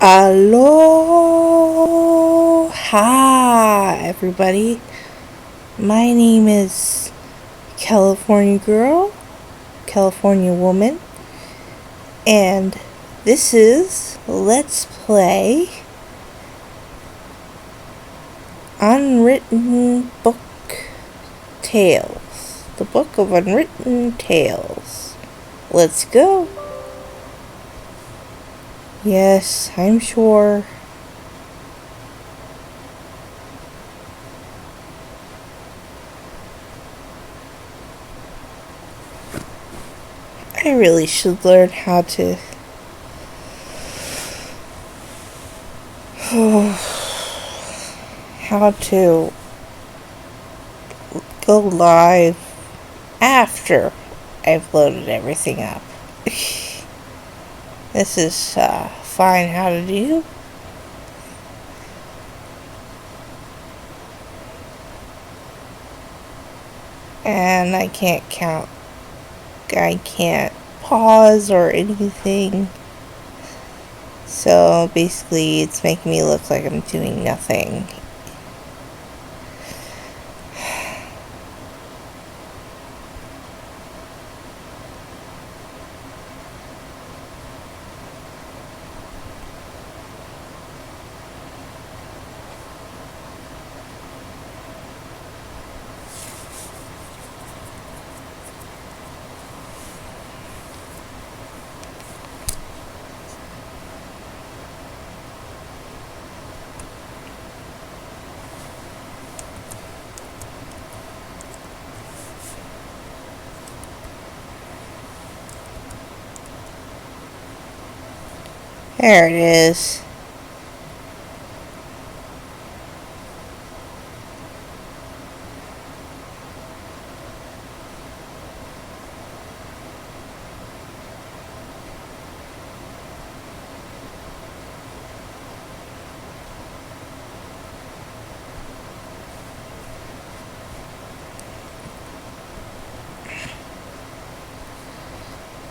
Aloha, everybody. My name is California Girl, California Woman, and this is Let's Play Unwritten Book Tales. The Book of Unwritten Tales. Let's go. Yes, I'm sure. I really should learn how to how to go live after I've loaded everything up. This is fine how to do. And I can't count. I can't pause or anything. So basically it's making me look like I'm doing nothing. There it is.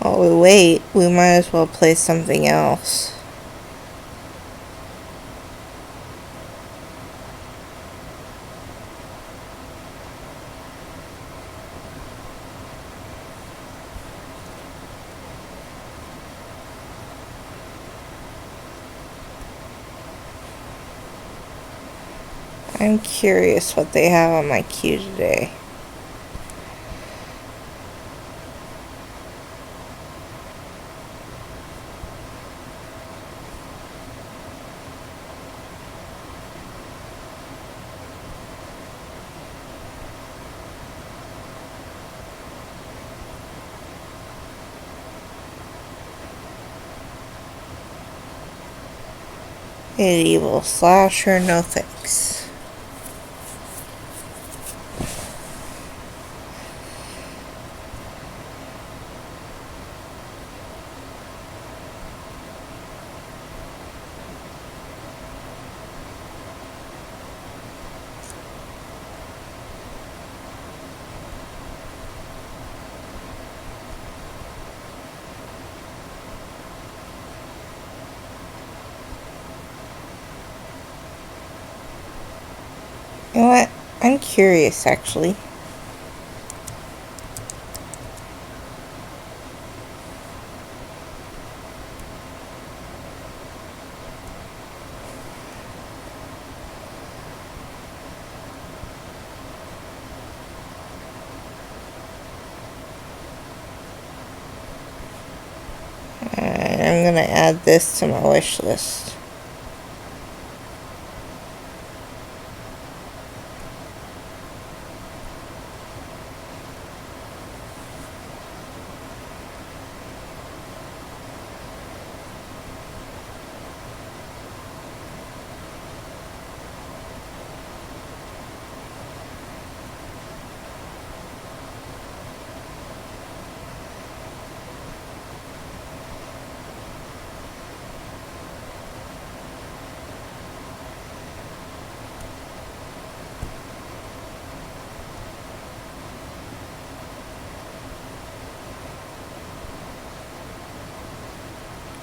Oh wait, we might as well play something else. I'm curious what they have on my queue today. Medieval slasher, no thanks. You know what? I'm curious, actually. I'm gonna add this to my wish list.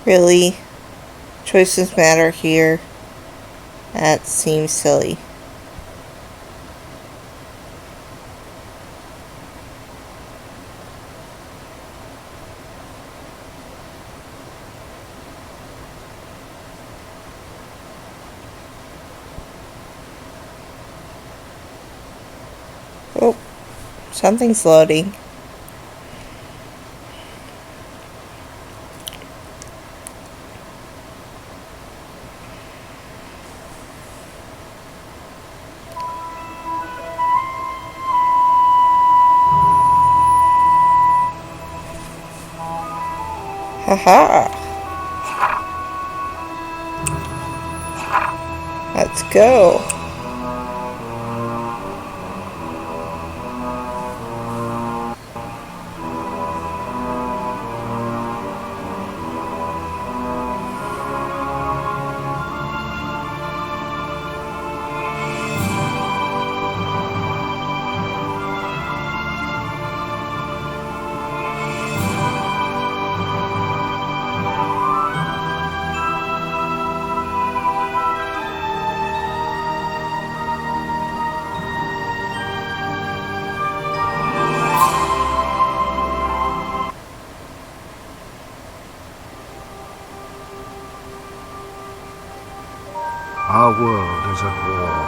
Really? choices matter here? That seems silly. Oh, something's loading. Haha. Let's go. Our world is at war.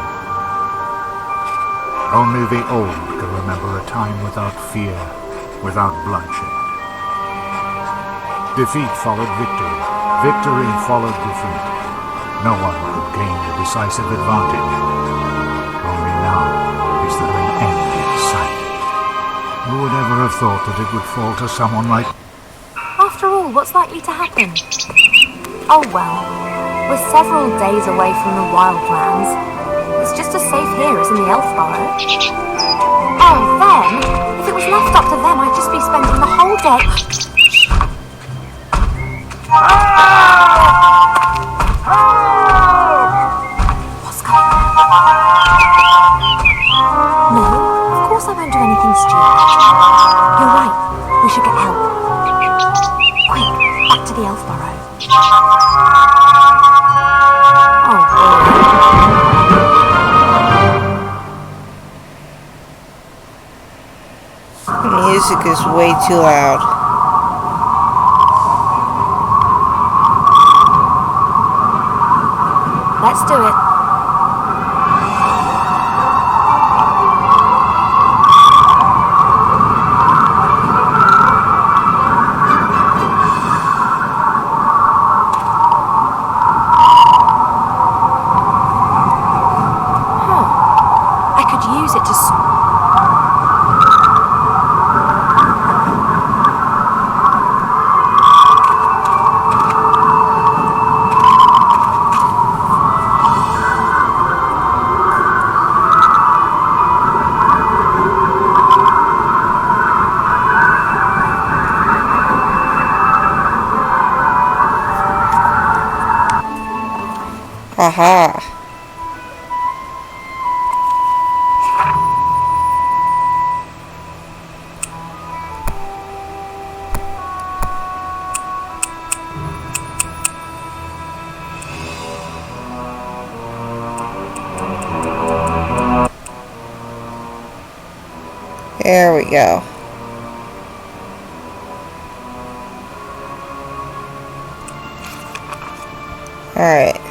Only the old can remember a time without fear, without bloodshed. Defeat followed victory. Victory followed defeat. No one could gain a decisive advantage. Only now is there an end in sight. Who would ever have thought that it would fall to someone like... After all, what's likely to happen? Oh well. We're several days away from the wildlands. It's just as safe here as in the elf burrow. Oh, then, if it was left up to them, I'd just be spending the whole day... What's going on? No, of course I won't do anything stupid. You're right, we should get help. Quick, back to the elf burrow. The music is way too loud. Let's do it. I could use it to... Aha. There we go. Alright.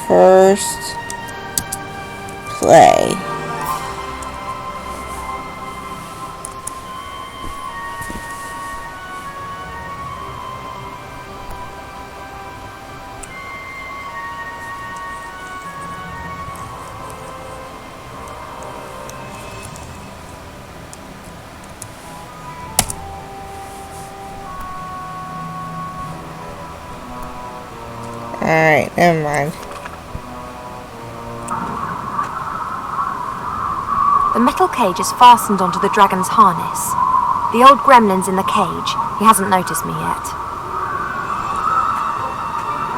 First play. Alright, never mind. The metal cage is fastened onto the dragon's harness. The old gremlin's in the cage. He hasn't noticed me yet.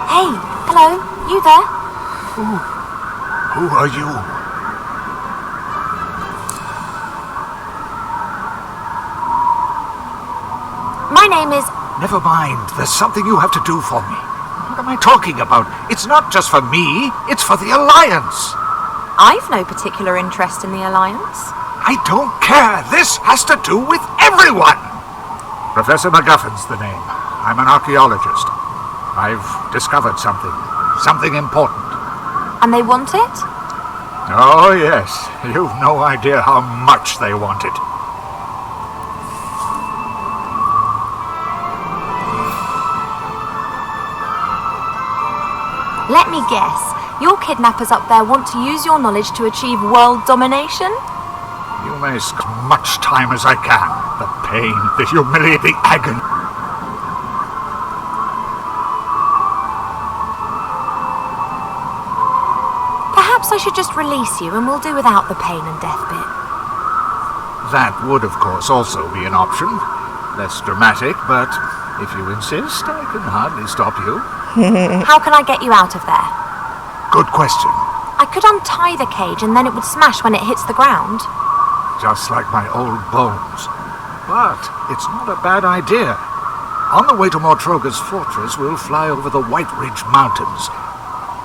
Hey, hello, you there? Who are you? My name is... Never mind. There's something you have to do for me. What am I talking about? It's not just for me. It's for the Alliance. I've no particular interest in the Alliance. I don't care. This has to do with everyone. Professor MacGuffin's the name. I'm an archaeologist. I've discovered something. Something important. And they want it? Oh, yes. You've no idea how much they want it. Let me guess. Your kidnappers up there want to use your knowledge to achieve world domination? You may spend as much time as I can. The pain, the humiliating agony. Perhaps I should just release you and we'll do without the pain and death bit. That would, of course, also be an option. Less dramatic, but if you insist, I can hardly stop you. How can I get you out of there? Good question. I could untie the cage and then it would smash when it hits the ground. Just like my old bones. But it's not a bad idea. On the way to Mortroga's fortress, we'll fly over the White Ridge Mountains.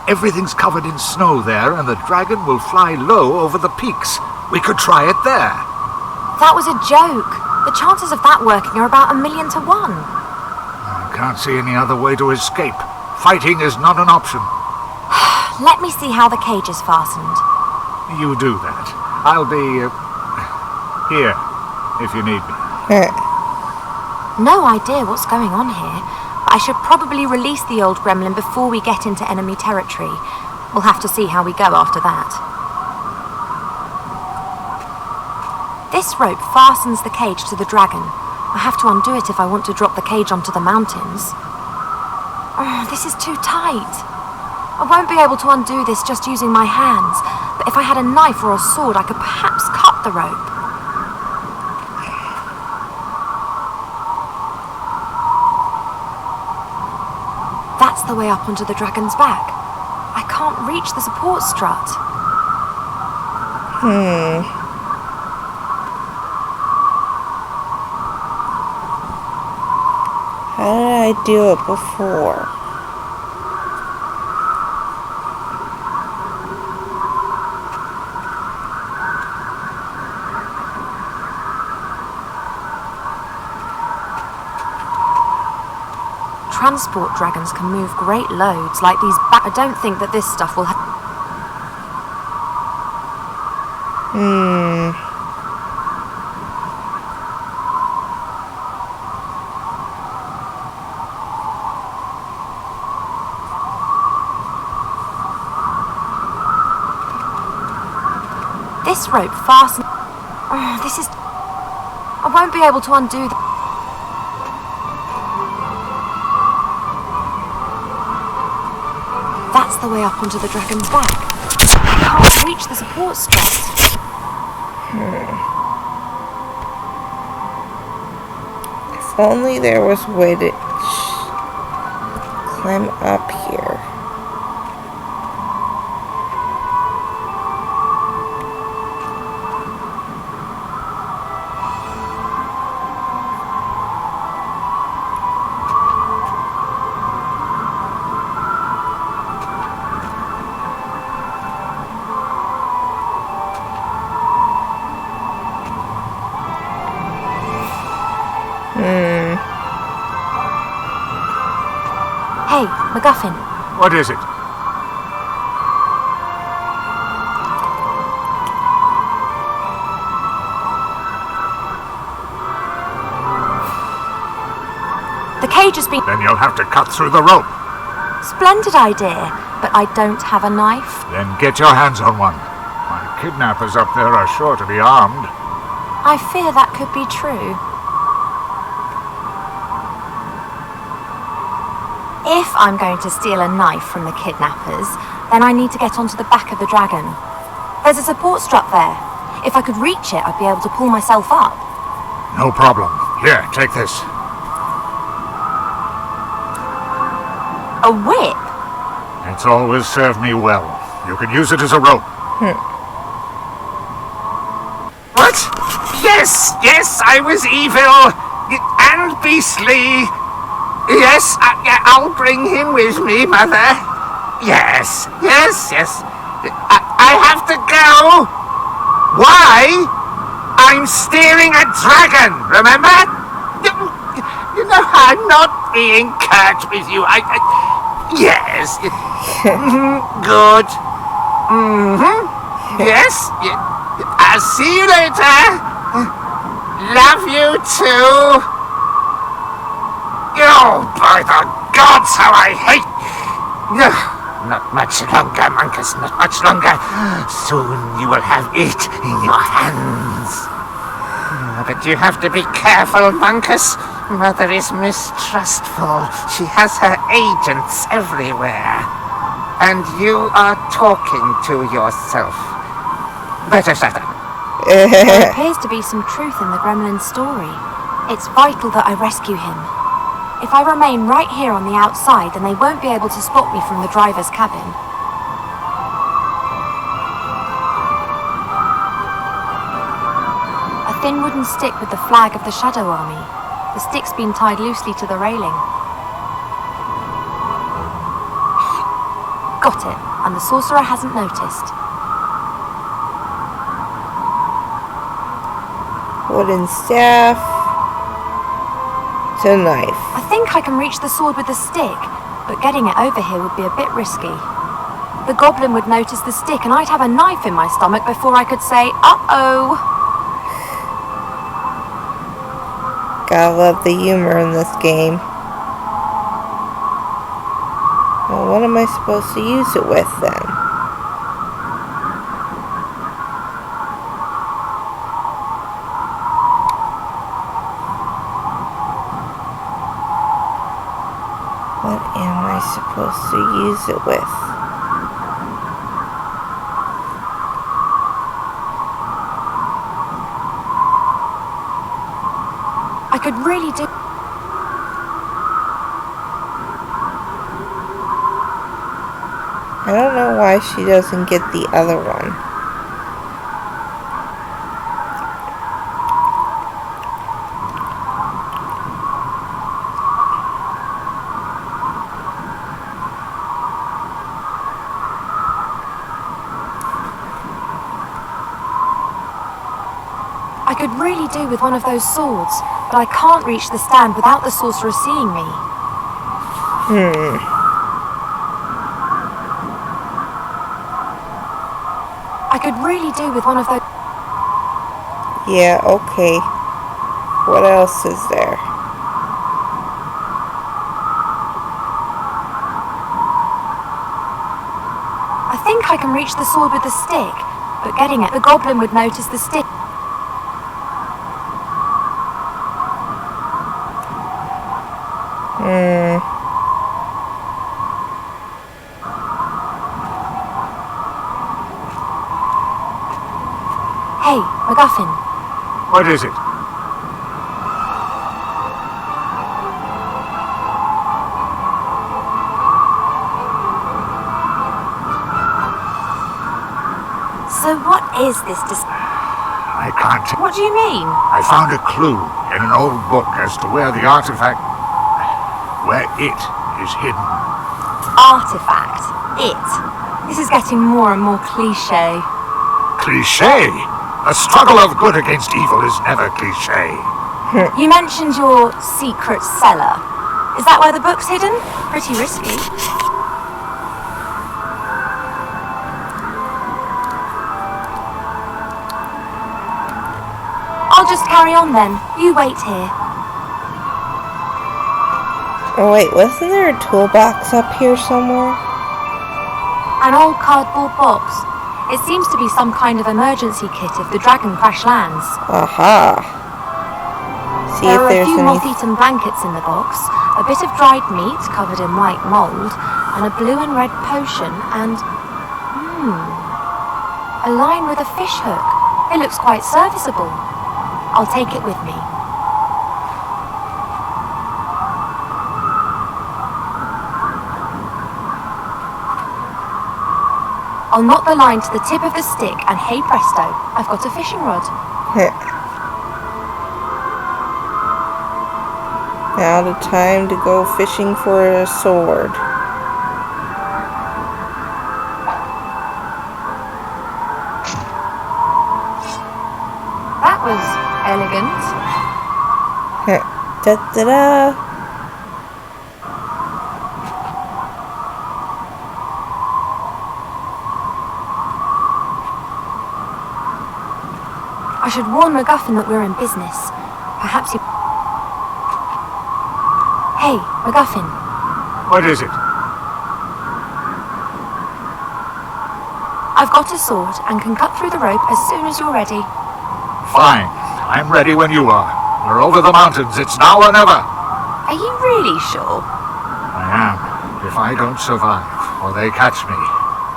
Everything's covered in snow there, and the dragon will fly low over the peaks. We could try it there. That was a joke. The chances of that working are about 1,000,000 to 1. I can't see any other way to escape. Fighting is not an option. Let me see how the cage is fastened. You do that. I'll be here if you need me. No idea what's going on here, but I should probably release the old gremlin before we get into enemy territory. We'll have to see how we go after that. This rope fastens the cage to the dragon. I have to undo it if I want to drop the cage onto the mountains. Oh, this is too tight. I won't be able to undo this just using my hands, but if I had a knife or a sword, I could perhaps cut the rope. That's the way up onto the dragon's back. I can't reach the support strut. How did I do it before? Transport dragons can move great loads, like these I don't think that this stuff will This rope fastens... Oh, this is... I won't be able to undo the... That's the way up onto the dragon's back. I can't reach the support strut. If only there was a way to climb up here. Hey, MacGuffin. What is it? The cage has been... Then you'll have to cut through the rope. Splendid idea, but I don't have a knife. Then get your hands on one. My kidnappers up there are sure to be armed. I fear that could be true. If I'm going to steal a knife from the kidnappers, then I need to get onto the back of the dragon. There's a support strut there. If I could reach it, I'd be able to pull myself up. No problem. Here, take this. A whip? It's always served me well. You can use it as a rope. What? Yes, I was evil and beastly. Yes, I'll bring him with me, Mother. Yes. I have to go. Why? I'm steering a dragon, remember? You know, I'm not being curt with you. Yes. Good. Yes. I'll see you later. Love you too. Oh, by the gods, how I hate... Not much longer, Monkus, not much longer. Soon you will have it in your hands. But you have to be careful, Monkus. Mother is mistrustful. She has her agents everywhere. And you are talking to yourself. Better shut up. There appears to be some truth in the gremlin's story. It's vital that I rescue him. If I remain right here on the outside, then they won't be able to spot me from the driver's cabin. A thin wooden stick with the flag of the Shadow Army. The stick's been tied loosely to the railing. Got it, and the sorcerer hasn't noticed. Wooden staff. To knife. I think I can reach the sword with the stick, but getting it over here would be a bit risky. The goblin would notice the stick and I'd have a knife in my stomach before I could say, uh-oh. Gotta love the humor in this game. Well, what am I supposed to use it with then? What am I supposed to use it with? I could really do... I don't know why she doesn't get the other one. I could really do with one of those swords, but I can't reach the stand without the sorcerer seeing me. I could really do with one of those... Yeah, okay. What else is there? I think I can reach the sword with the stick, but getting it, the goblin would notice the stick. Hey, MacGuffin. What is it? So what is this I can't tell. What do you mean? I found a clue in an old book as to where the artifact... where it is hidden. Artifact. It. This is getting more and more cliché. Cliché? A struggle of good against evil is never cliché. You mentioned your secret cellar. Is that where the book's hidden? Pretty risky. I'll just carry on then. You wait here. Oh wait, wasn't there a toolbox up here somewhere? An old cardboard box. It seems to be some kind of emergency kit if the dragon crash lands. Aha. See There if are a there's few any... moth-eaten blankets in the box, a bit of dried meat covered in white mould, and a blue and red potion, and... a line with a fish hook. It looks quite serviceable. I'll take it with me. I'll knot the line to the tip of the stick and hey presto, I've got a fishing rod. Now the time to go fishing for a sword. That was elegant. Da-da-da. I should warn MacGuffin that we're in business. Perhaps he... Hey, MacGuffin. What is it? I've got a sword and can cut through the rope as soon as you're ready. Fine. I'm ready when you are. We're over the mountains. It's now or never. Are you really sure? I am. If I don't survive, or they catch me,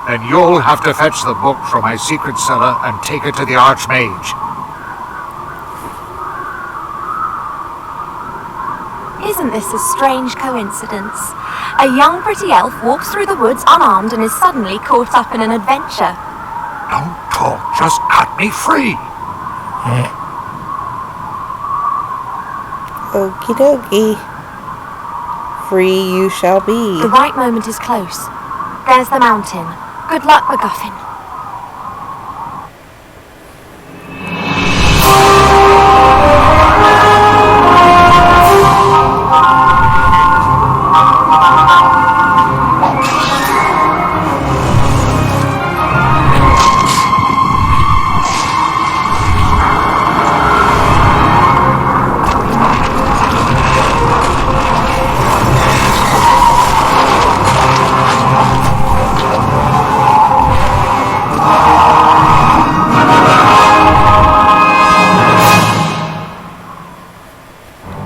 then you'll have to fetch the book from my secret cellar and take it to the Archmage. Isn't this a strange coincidence? A young pretty elf walks through the woods unarmed and is suddenly caught up in an adventure. Don't talk. Just cut me free. Okie dokie. Free you shall be. The right moment is close. There's the mountain. Good luck, MacGuffin.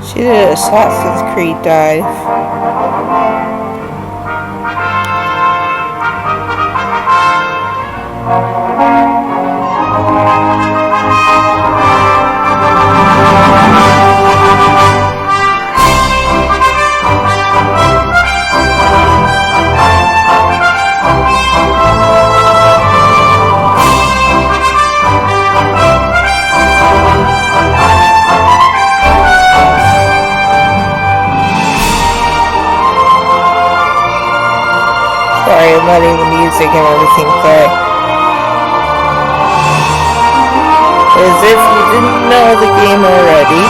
She did an Assassin's Creed dive. Sorry, I'm letting the music and everything play. As if you didn't know the game already.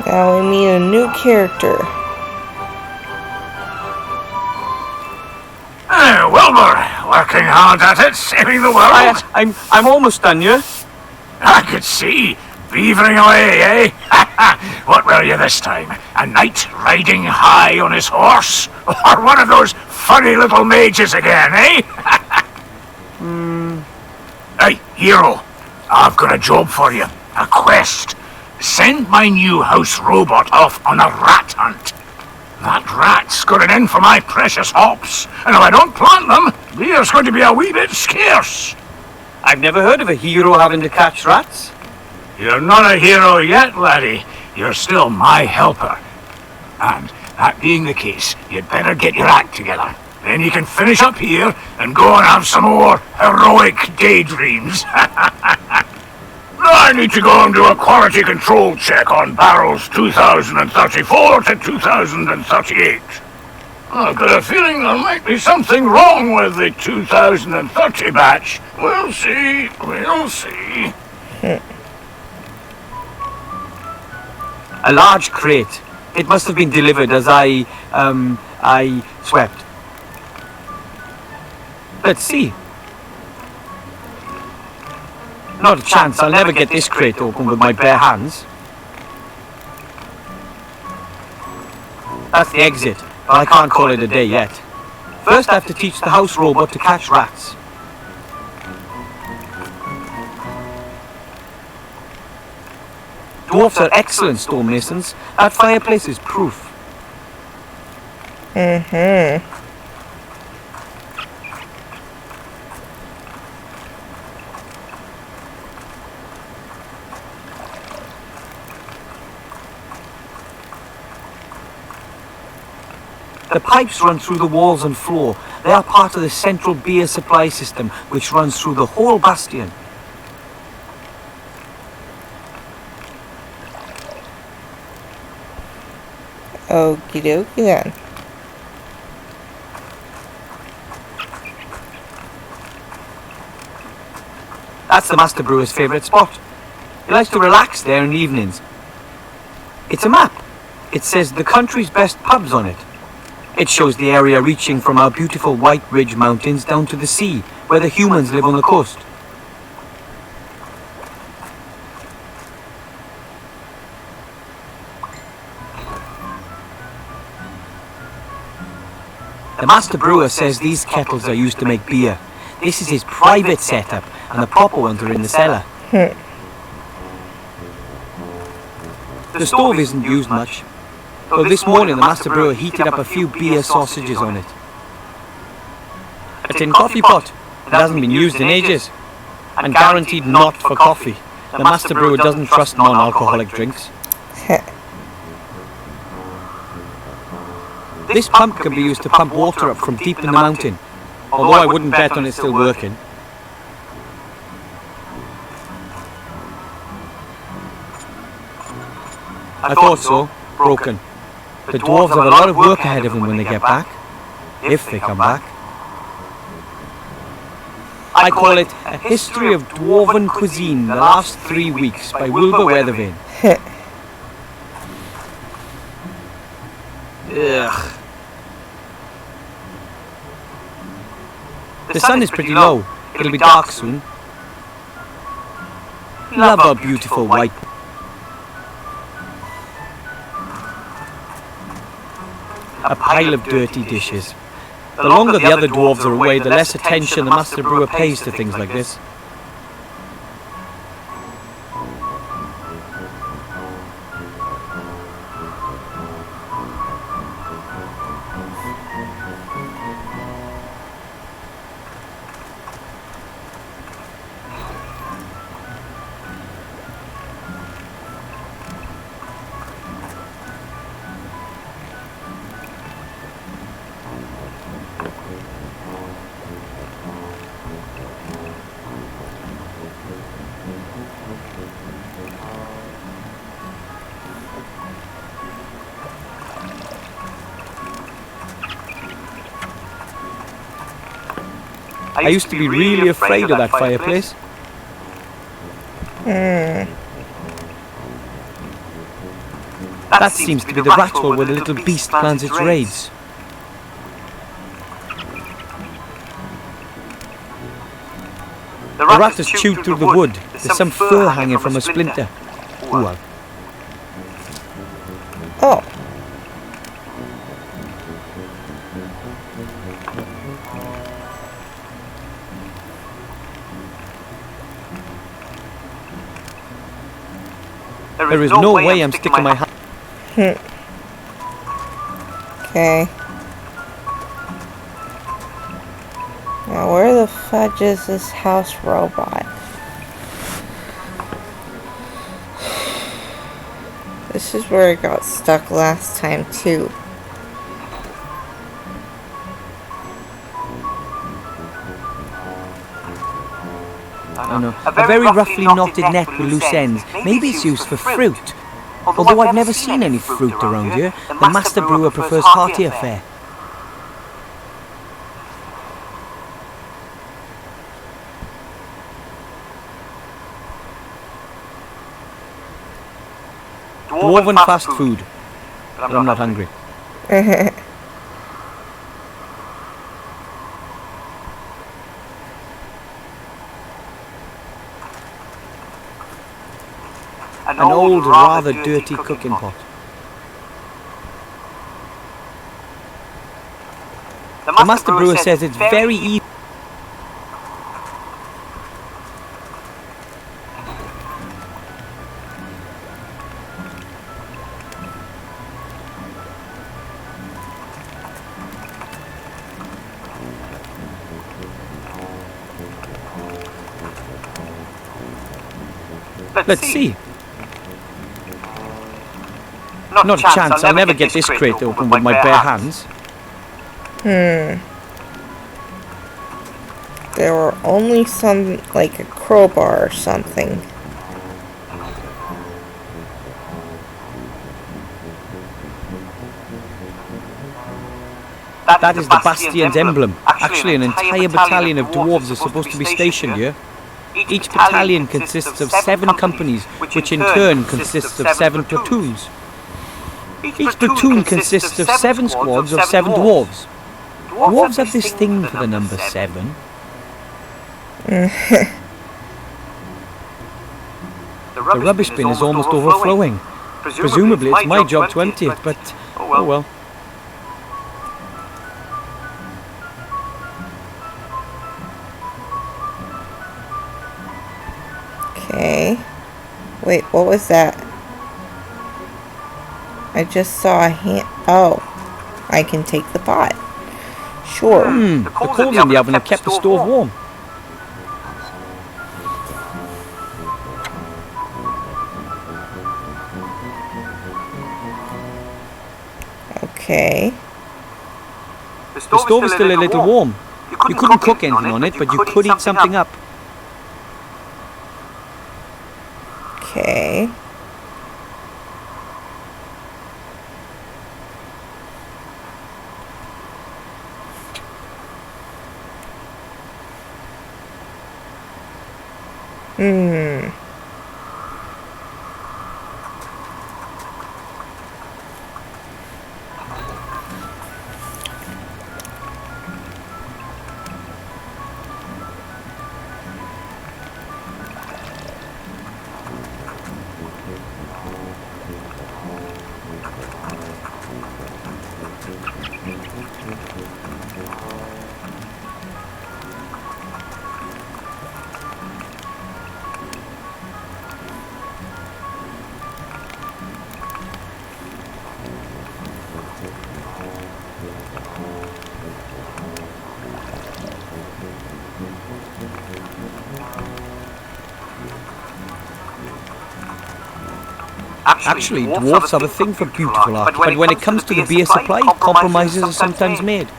Now we meet a new character. Wilbur, working hard at it, saving the world. I'm almost done, yeah? I could see. Beavering away, eh? What were you this time? A knight riding high on his horse? Or one of those funny little mages again, eh? Hey, hero, I've got a job for you. A quest. Send my new house robot off on a rat hunt. That rat's got an in for my precious hops, and if I don't plant them, beer's going to be a wee bit scarce. I've never heard of a hero having to catch rats. You're not a hero yet, laddie. You're still my helper. And that being the case, you'd better get your act together. Then you can finish up here and go and have some more heroic daydreams. I need to go and do a quality control check on barrels 2034 to 2038. I've got a feeling there might be something wrong with the 2030 batch. We'll see, we'll see. A large crate. It must have been delivered as I swept. Let's see. Not a chance. I'll never get this crate open with my bare hands. That's the exit, but I can't call it a day yet. First I have to teach the house robot to catch rats. Dwarfs are excellent stonemasons. That fireplace is proof. The pipes run through the walls and floor. They are part of the central beer supply system, which runs through the whole bastion. Okie dokie then. That's the Master Brewer's favourite spot. He likes to relax there in the evenings. It's a map. It says the country's best pubs on it. It shows the area reaching from our beautiful White Ridge Mountains down to the sea, where the humans live on the coast. The Master Brewer says these kettles are used to make beer. This is his private setup, and the proper ones are in the cellar. The stove isn't used much, though this morning the Master Brewer heated up a few beer sausages on it. A tin coffee pot. It hasn't been used in ages, and guaranteed not for coffee. The Master Brewer doesn't trust non-alcoholic drinks. This pump can be used to pump water up from deep in the mountain, although I wouldn't bet on it still working. I thought so. Broken. The dwarves have a lot of work ahead of them when they get back. If they come back. I call it A History of Dwarven Cuisine, the Last 3 Weeks by Wilbur Weathervane. Ugh. The sun is pretty low. It'll be dark soon. Love our beautiful white. A pile of dirty dishes. The longer the other dwarves are away, the less attention the Master Brewer pays to things like this. I used to be really afraid of that fireplace. That seems to be the rat hole where the little beast plans its raids. The rat has chewed through the wood. There's some fur hanging from a splinter. Ooh, Oh. there is no way I'm sticking my hand. Okay. Now where the fudge is this house robot? This is where I got stuck last time too. I know. A very roughly knotted net with loose ends. Maybe it's used for fruit. Although I've never seen any fruit around here, the Master Brewer prefers heartier fare. Dwarven fast food. But I'm not hungry. an old, rather dirty cooking pot. The master brewer says it's very easy. Let's see. Not a chance, I'll never get this crate open with my bare hands. There were only some, like a crowbar or something. That is the Bastion's emblem. Actually, an entire battalion of dwarves is supposed to be stationed here. Each battalion consists of 7 companies, which in turn consists of 7 platoons. Each platoon consists of 7 squads of 7 dwarves. Dwarves have this thing for the number 7. The rubbish bin is almost overflowing. Presumably it's my job to empty it, but oh well. Okay. Wait, what was that? I just saw a hand. Oh, I can take the pot. Sure. The coals in the oven have kept the stove warm. Okay. The stove is still a little warm. You couldn't cook anything on it, but you could eat something up. Okay. Actually, dwarfs have a thing for beautiful art, but when it comes to the beer supply, compromises are sometimes made.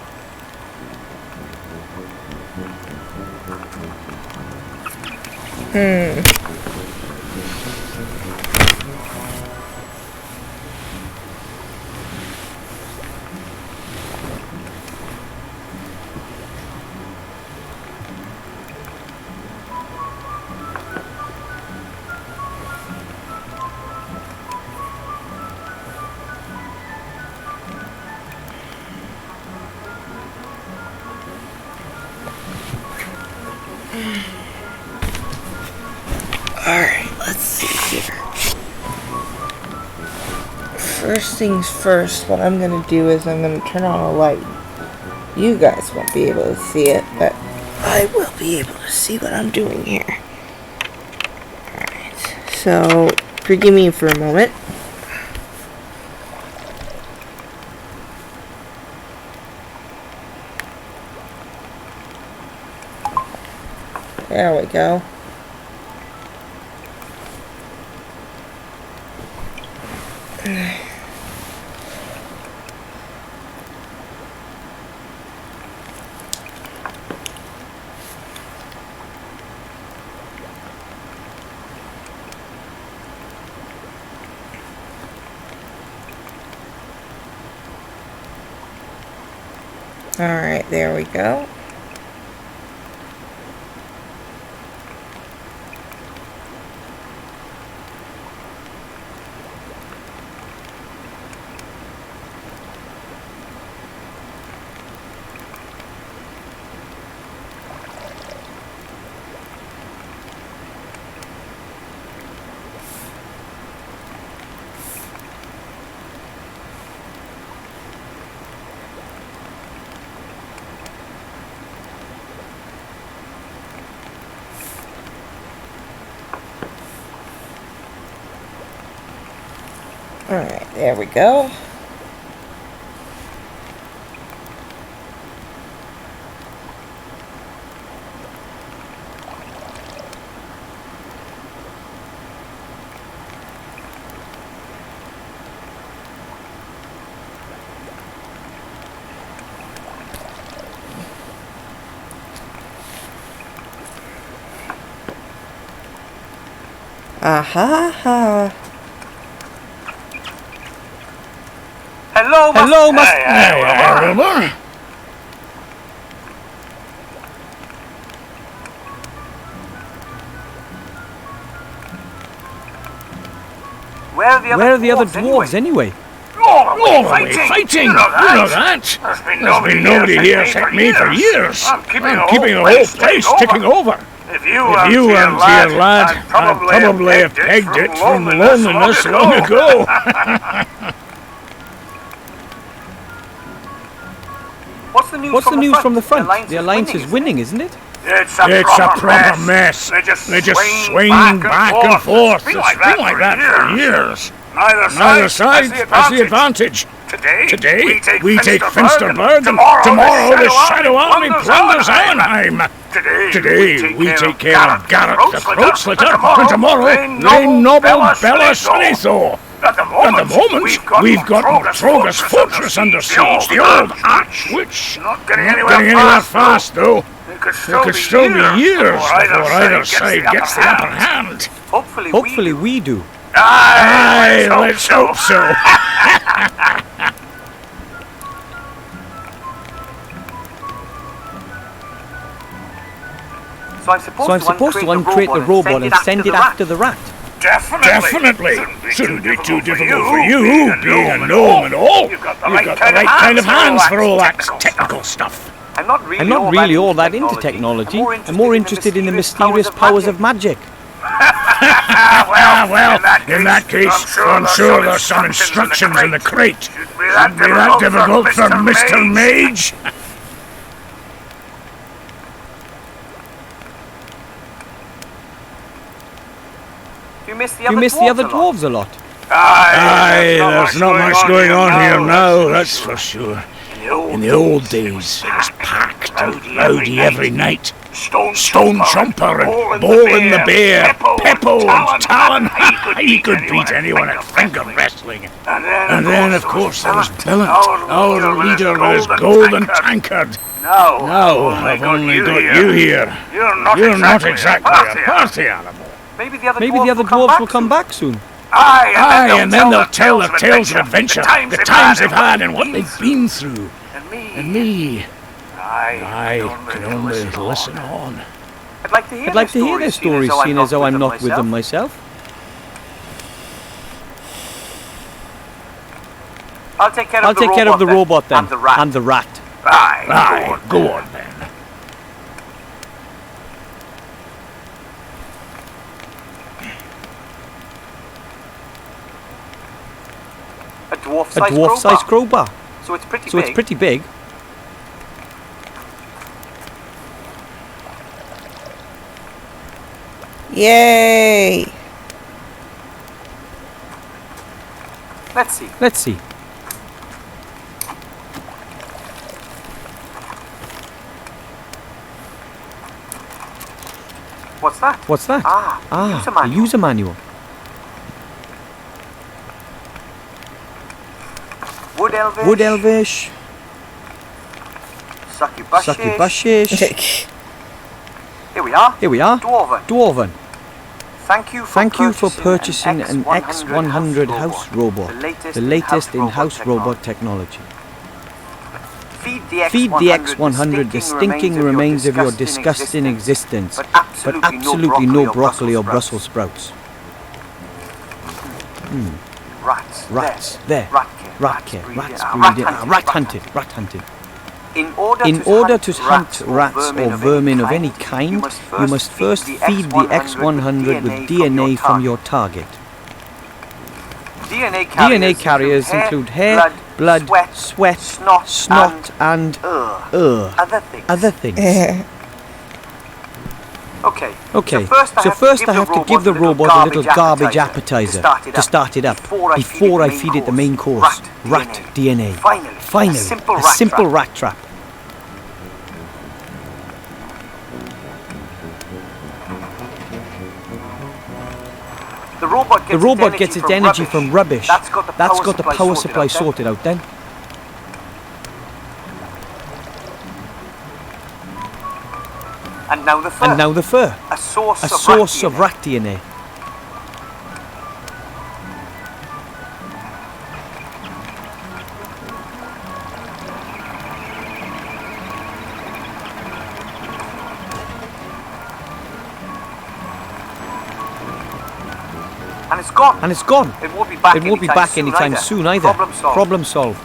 Alright, let's see here. First things first, what I'm going to do is I'm going to turn on a light. You guys won't be able to see it, but I will be able to see what I'm doing here. Alright, so forgive me for a moment. There we go. Alright, there we go. Alright, there we go. Aha! Hello, Hello, Master. Hey, Where are the other dwarves anyway? Oh, fighting! You know that. There's been nobody here except me for years. I'm keeping the whole place ticking over. If you weren't here, lad, I'd probably have pegged it from loneliness long ago. What's the news from the front? The Alliance is winning, isn't it? It's a proper mess. They just swing back and forth. It's been like that for years. Neither side has the advantage. Today, we take Finsterberg, and tomorrow the Shadow Army plunders Arnheim. Today, we take care of Garrett the Throat Slitter, and tomorrow, they nobble Bella Sunnythaw. At the moment, we've got Troga's fortress under siege, the old Arch Witch. Not getting anywhere fast, though. It could still be years before either side gets the upper hand. Hopefully we do. Aye, let's hope so. So I'm supposed to uncrate the robot and send it after the rat. Definitely. Shouldn't be too difficult for you, being a gnome and all. You've got the right kind of hands for all that technical stuff. I'm not really all that into technology. I'm more interested in the mysterious powers of magic. Well, in that case, I'm sure there's some instructions in the crate. Shouldn't be that difficult for Mr. Mage. You miss the other dwarves a lot. Aye, there's not much going on here now, that's for sure. In the old days, it was packed and rowdy every night. Stone Chomper and Bolin the Bear, Peppo and Talon, he could beat anyone at finger wrestling. And then, of course, there was Billant, our leader with his golden tankard. Now, I've only got you here. You're not exactly a party animal. Maybe the other dwarves will come back soon. Aye, and then they'll tell their tales of adventure, the times they've had and what they've been through. And me, I can only listen on. I'd like to hear their stories, seeing as though I'm not with them myself. I'll take care of the robot then, and the rat. Aye, go on then. A A dwarf-sized crowbar. So it's pretty big. Yay! Let's see. What's that? The user manual. Wood Elvish. Succubushish. Here we are. Dwarven. Thank you for purchasing an X100 house robot, the latest in-house robot technology. Feed the X100 the stinking remains of your disgusting existence, but absolutely no broccoli or Brussels sprouts. Rats. There. Rat care. Rats breeding. Rat hunted. In order to hunt rats or vermin of any kind, you must first feed the X100 with DNA from your target. DNA carriers include hair, blood, sweat, snot, and other things. Okay, So first I have to give the robot a little garbage appetizer to start it up before I feed it the main course. Rat DNA. Finally, a simple rat trap. The robot gets its energy from rubbish. That's got the power supply sorted out then. And now the fur. A source of rat DNA. And it's gone. It won't be back anytime soon either. Problem solved.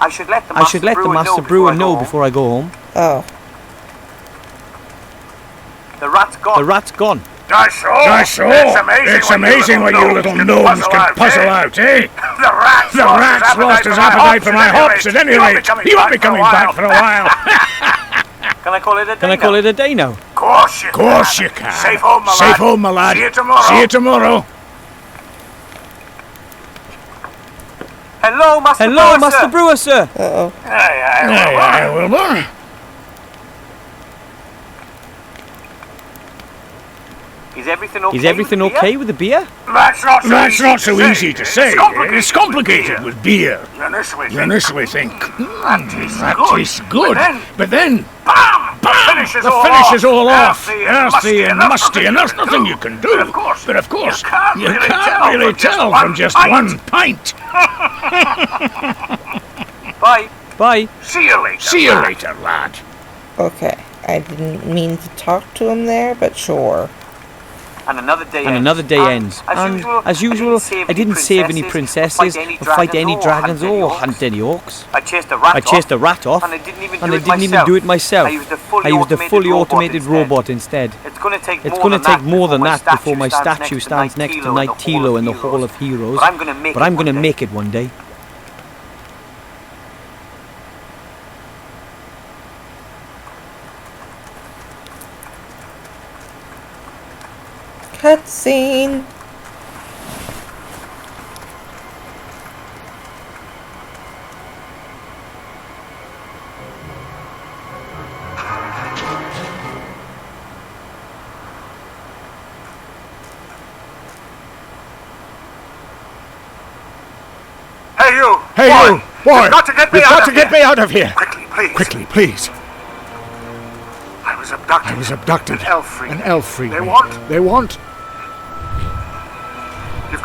I should let the master brewer know before I go home. Oh. The rat's gone. I saw. It's amazing what you little gnomes can puzzle out, eh? The rat's lost his appetite for my hops at any rate. He won't be coming back for a while. Can I call it a day now? Course you can. Safe home, my lad. See you tomorrow. Hello, Master Brewer, sir. Uh-oh. Aye, Wilbur. Is everything okay with the beer? That's not so easy to say. It's complicated with beer. You initially think, that tastes good. But then, the finish is all off. Earthy and musty, and there's nothing you can do. But of course, you can't really tell from just one pint. Bye. See you later, lad. Okay. I didn't mean to talk to him there, but sure. And another day ends. And as usual, I didn't save any princesses, or fight any dragons, or hunt any orcs. I chased a rat off, and I didn't even do it myself. I used a fully automated robot instead. It's going to take more than that before my statue stands next to Knight Tilo in the Hall of Heroes, but I'm going to make it one day. Cutscene. Hey you! Boy! You've got to get me out of here! Quickly, please. I was abducted. An elf freed They me. want? They want? You've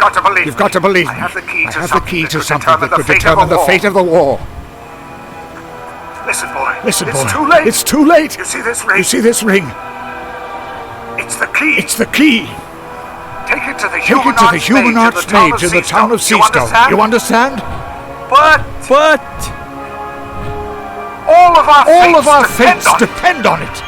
got to believe me. I have the key to something that could determine the fate of the war. Listen, boy. It's too late. You see this ring? It's the key. Take it to the human archmage in the town of Seastone. You understand? But All of our fates depend on it.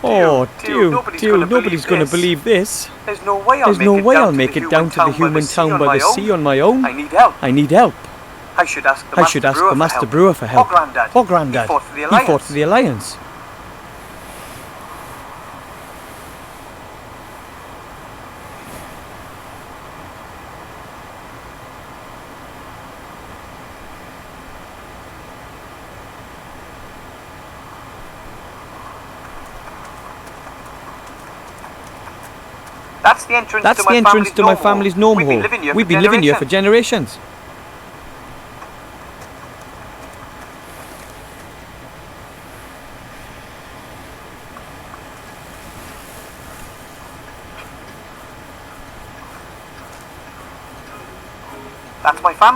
Oh, dear, nobody's going to believe this. There's no way I'll make it down to the human town by the sea on my own. I need help. I should ask the Master Brewer for help. Or Grandad. He fought for the Alliance. That's the entrance to my family's gnome hole. We've been living here for generations.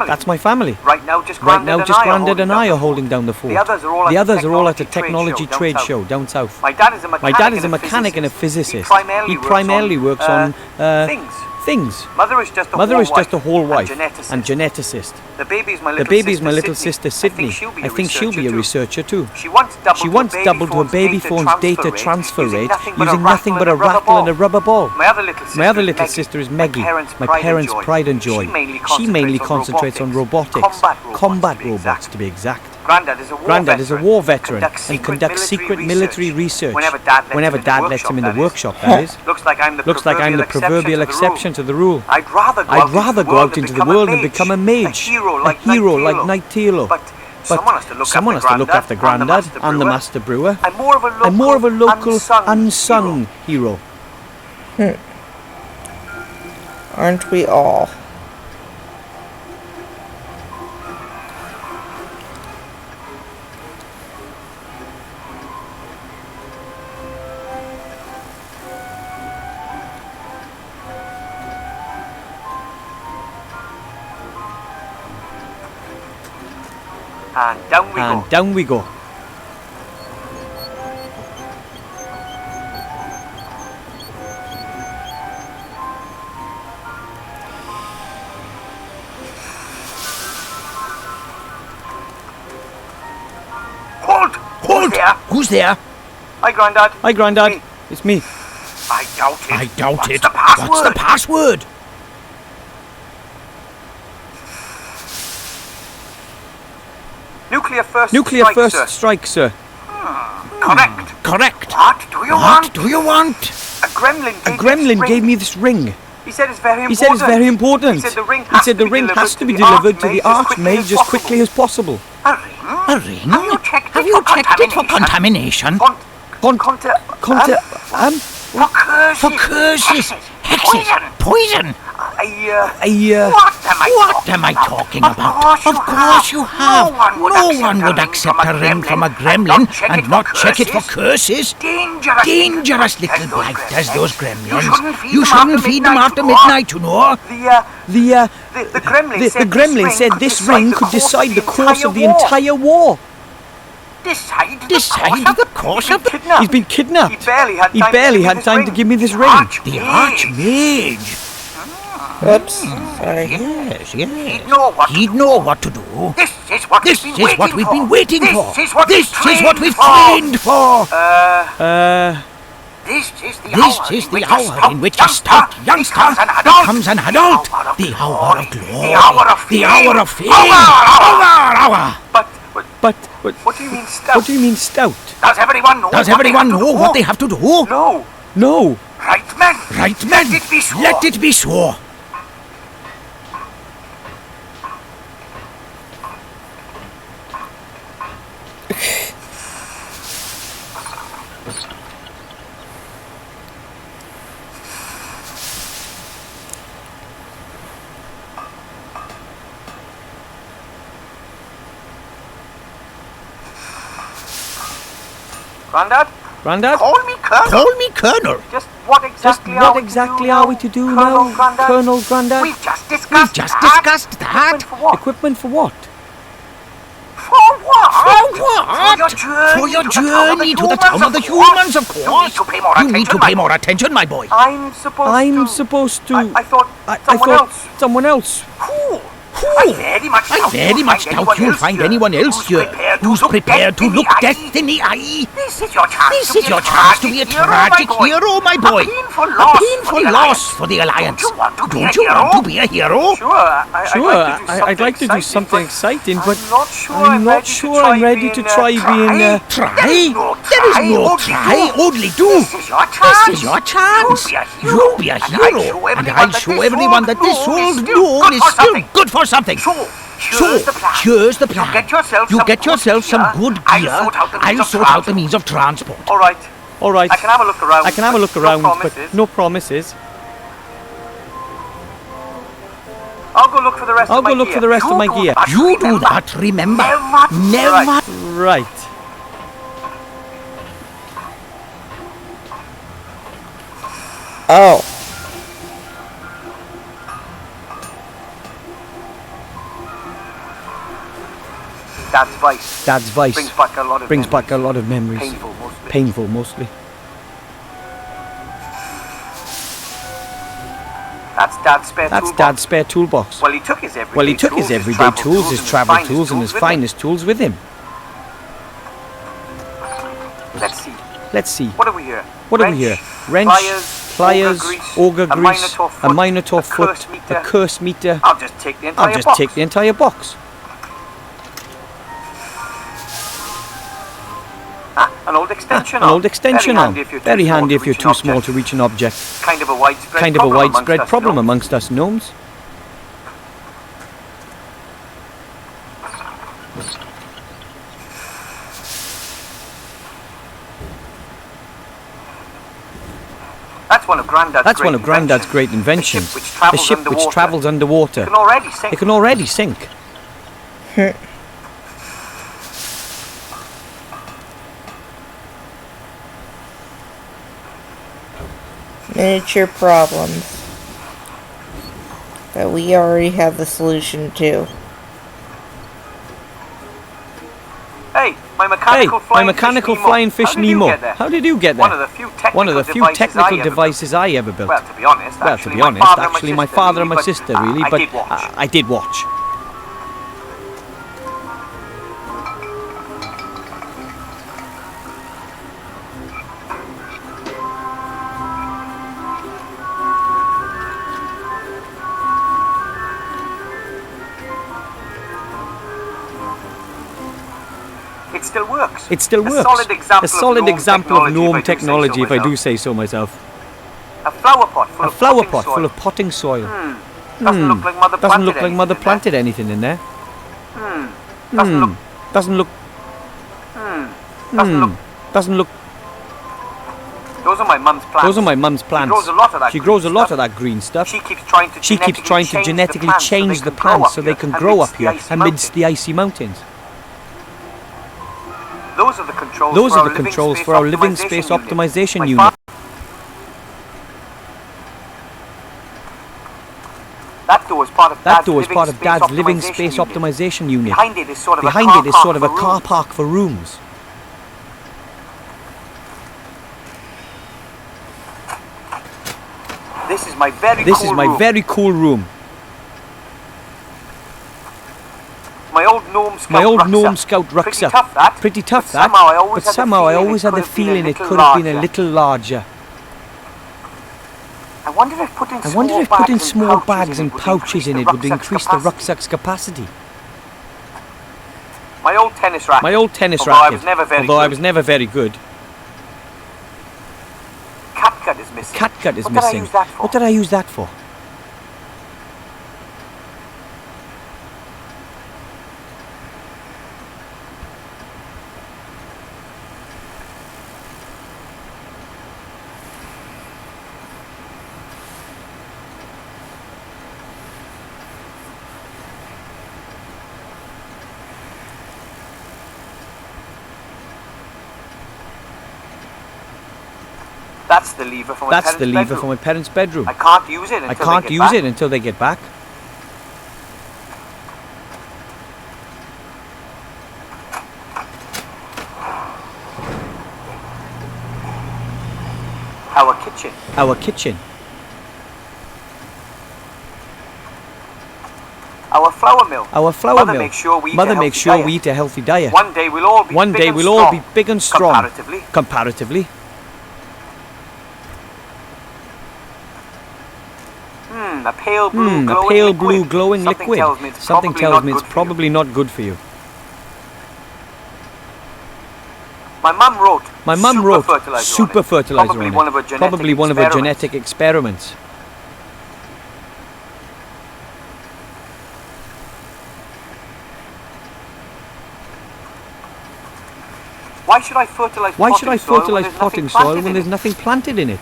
That's my family. Right now, just Grandad and I are holding down the fort. The others are all at a technology trade show down south. My dad is a My dad is a mechanic and a physicist. He primarily primarily works on Things. Mother is just a whole wife and geneticist. geneticist. The baby's my little sister Sydney. I think she'll be a researcher too. She once doubled to a baby phone's data transfer rate using nothing but a rubber rattle and a rubber ball. My other little sister is Maggie, my parents' pride and joy. She mainly concentrates on robotics, combat robots to be exact. Granddad is a war veteran and conducts secret military research. Whenever Dad lets him in the workshop, that is. Looks like I'm the proverbial exception to the rule. I'd rather go out into the world and become a mage, a hero like Knight Tilo. But someone has to look after Grandad and the Master Brewer. I'm more of a local unsung hero. Aren't we all? And down we go. Hold! Who's there? Hi, Grandad. Me. It's me. I doubt it. What's the password? Nuclear first strike, sir. Correct. What do you want? A gremlin gave me this ring. He said it's very important. He said the ring has to be delivered to the Archmage as quickly as possible. A ring? Have you checked it for contamination? For curses! Hexes! Poison! What am I talking about? Of course you have. No one would accept a ring from a gremlin and not check it for curses. Dangerous little blighters, those gremlins. You shouldn't feed them after midnight, you know. The gremlin said this ring could decide the course of the entire war. Decide the course of the... He's been kidnapped. He barely had time to give me this ring. The Archmage. Oops, sorry. Yes. He'd know what to do. This is what we've been waiting for. This is what we've trained for. This is the hour in which a stout youngster becomes an adult. The hour of glory. The hour of fame. Hour. But what do you mean stout? What do you mean stout? Does everyone know what they have to do? No. Right, men. Let it be so. Grandad? Call me Colonel. Just what exactly are we to do now, Colonel Grandad? We've just discussed that. Equipment for what? For your journey to the town of the humans, of course. You need to pay more attention, my boy. I'm supposed to... I thought someone else. Who? I very much doubt you'll find anyone else here who's prepared to look destiny eye. This is your chance to be a tragic hero, my boy. A painful loss for the Alliance. Don't you want to be a hero? Sure, I'd like to do something exciting, but I'm not sure I'm ready to try being... Try? There is no try, only do. This is your chance. You'll be a hero, and I'll show everyone that this old gnome is still good for something. So, here's the plan. You get yourself some good gear. I'll sort out the means of transport. All right. I can have a look around. But no promises. I'll go look for the rest of my gear. You do that, remember? Never. Right. Oh. Dad's vice. Brings back a lot of memories. Painful mostly. That's Dad's spare That's toolbox. Dad's spare toolbox. Well, he took his everyday tools, his travel tools, and his finest tools with him. Let's see. What What have we here? Wrench, pliers, auger grease, a Minotaur foot, a curse meter. I'll just take the I'll just take the entire box. An old extension An old extension arm. Very handy if you're too small object. to reach an object. Kind of a widespread Problem amongst amongst us, us gnomes. That's one of Grandad's great inventions. The ship which travels underwater. It can already sink. It can already sink. Miniature problems that we already have the solution to. Hey, my mechanical flying fish Nemo. How did you get there? One of the few technical devices I ever built. Well, to be honest, Actually, my father and my sister really, but I did watch. It still works. A solid example of gnome technology, if I do say so myself. A flower pot full of potting soil. Doesn't look like Mother Doesn't look like planted Mother anything planted anything in there. Doesn't look. Doesn't look. Those are my mum's plants. Those are my mum's plants. She grows a lot of that green stuff. She keeps trying to genetically change the plants so they can grow up here amidst the icy mountains. Those are the controls for our living space optimization unit. That door is part of Dad's living space optimization unit. Behind it is sort of a car park for rooms. This is my very cool room. My old gnome scout rucksack. Pretty tough But that. Somehow I always had the feeling it could have been a little larger. I wonder if putting small bags and pouches in it would increase the rucksack's capacity. My old tennis racket. Although I was never very good. Catgut is missing. What did I use that for? What did I use that for? That's the lever for my parents' bedroom. I can't use it until they get back. Our kitchen. Our flour mill. Mother makes sure we eat a healthy diet. One day we'll all be big and strong. Comparatively. A pale blue glowing liquid. Something tells me it's probably not good for you. My mum wrote super fertilizer Probably on it. one of her genetic experiments. Why should I fertilize potting soil when there's nothing planted in it?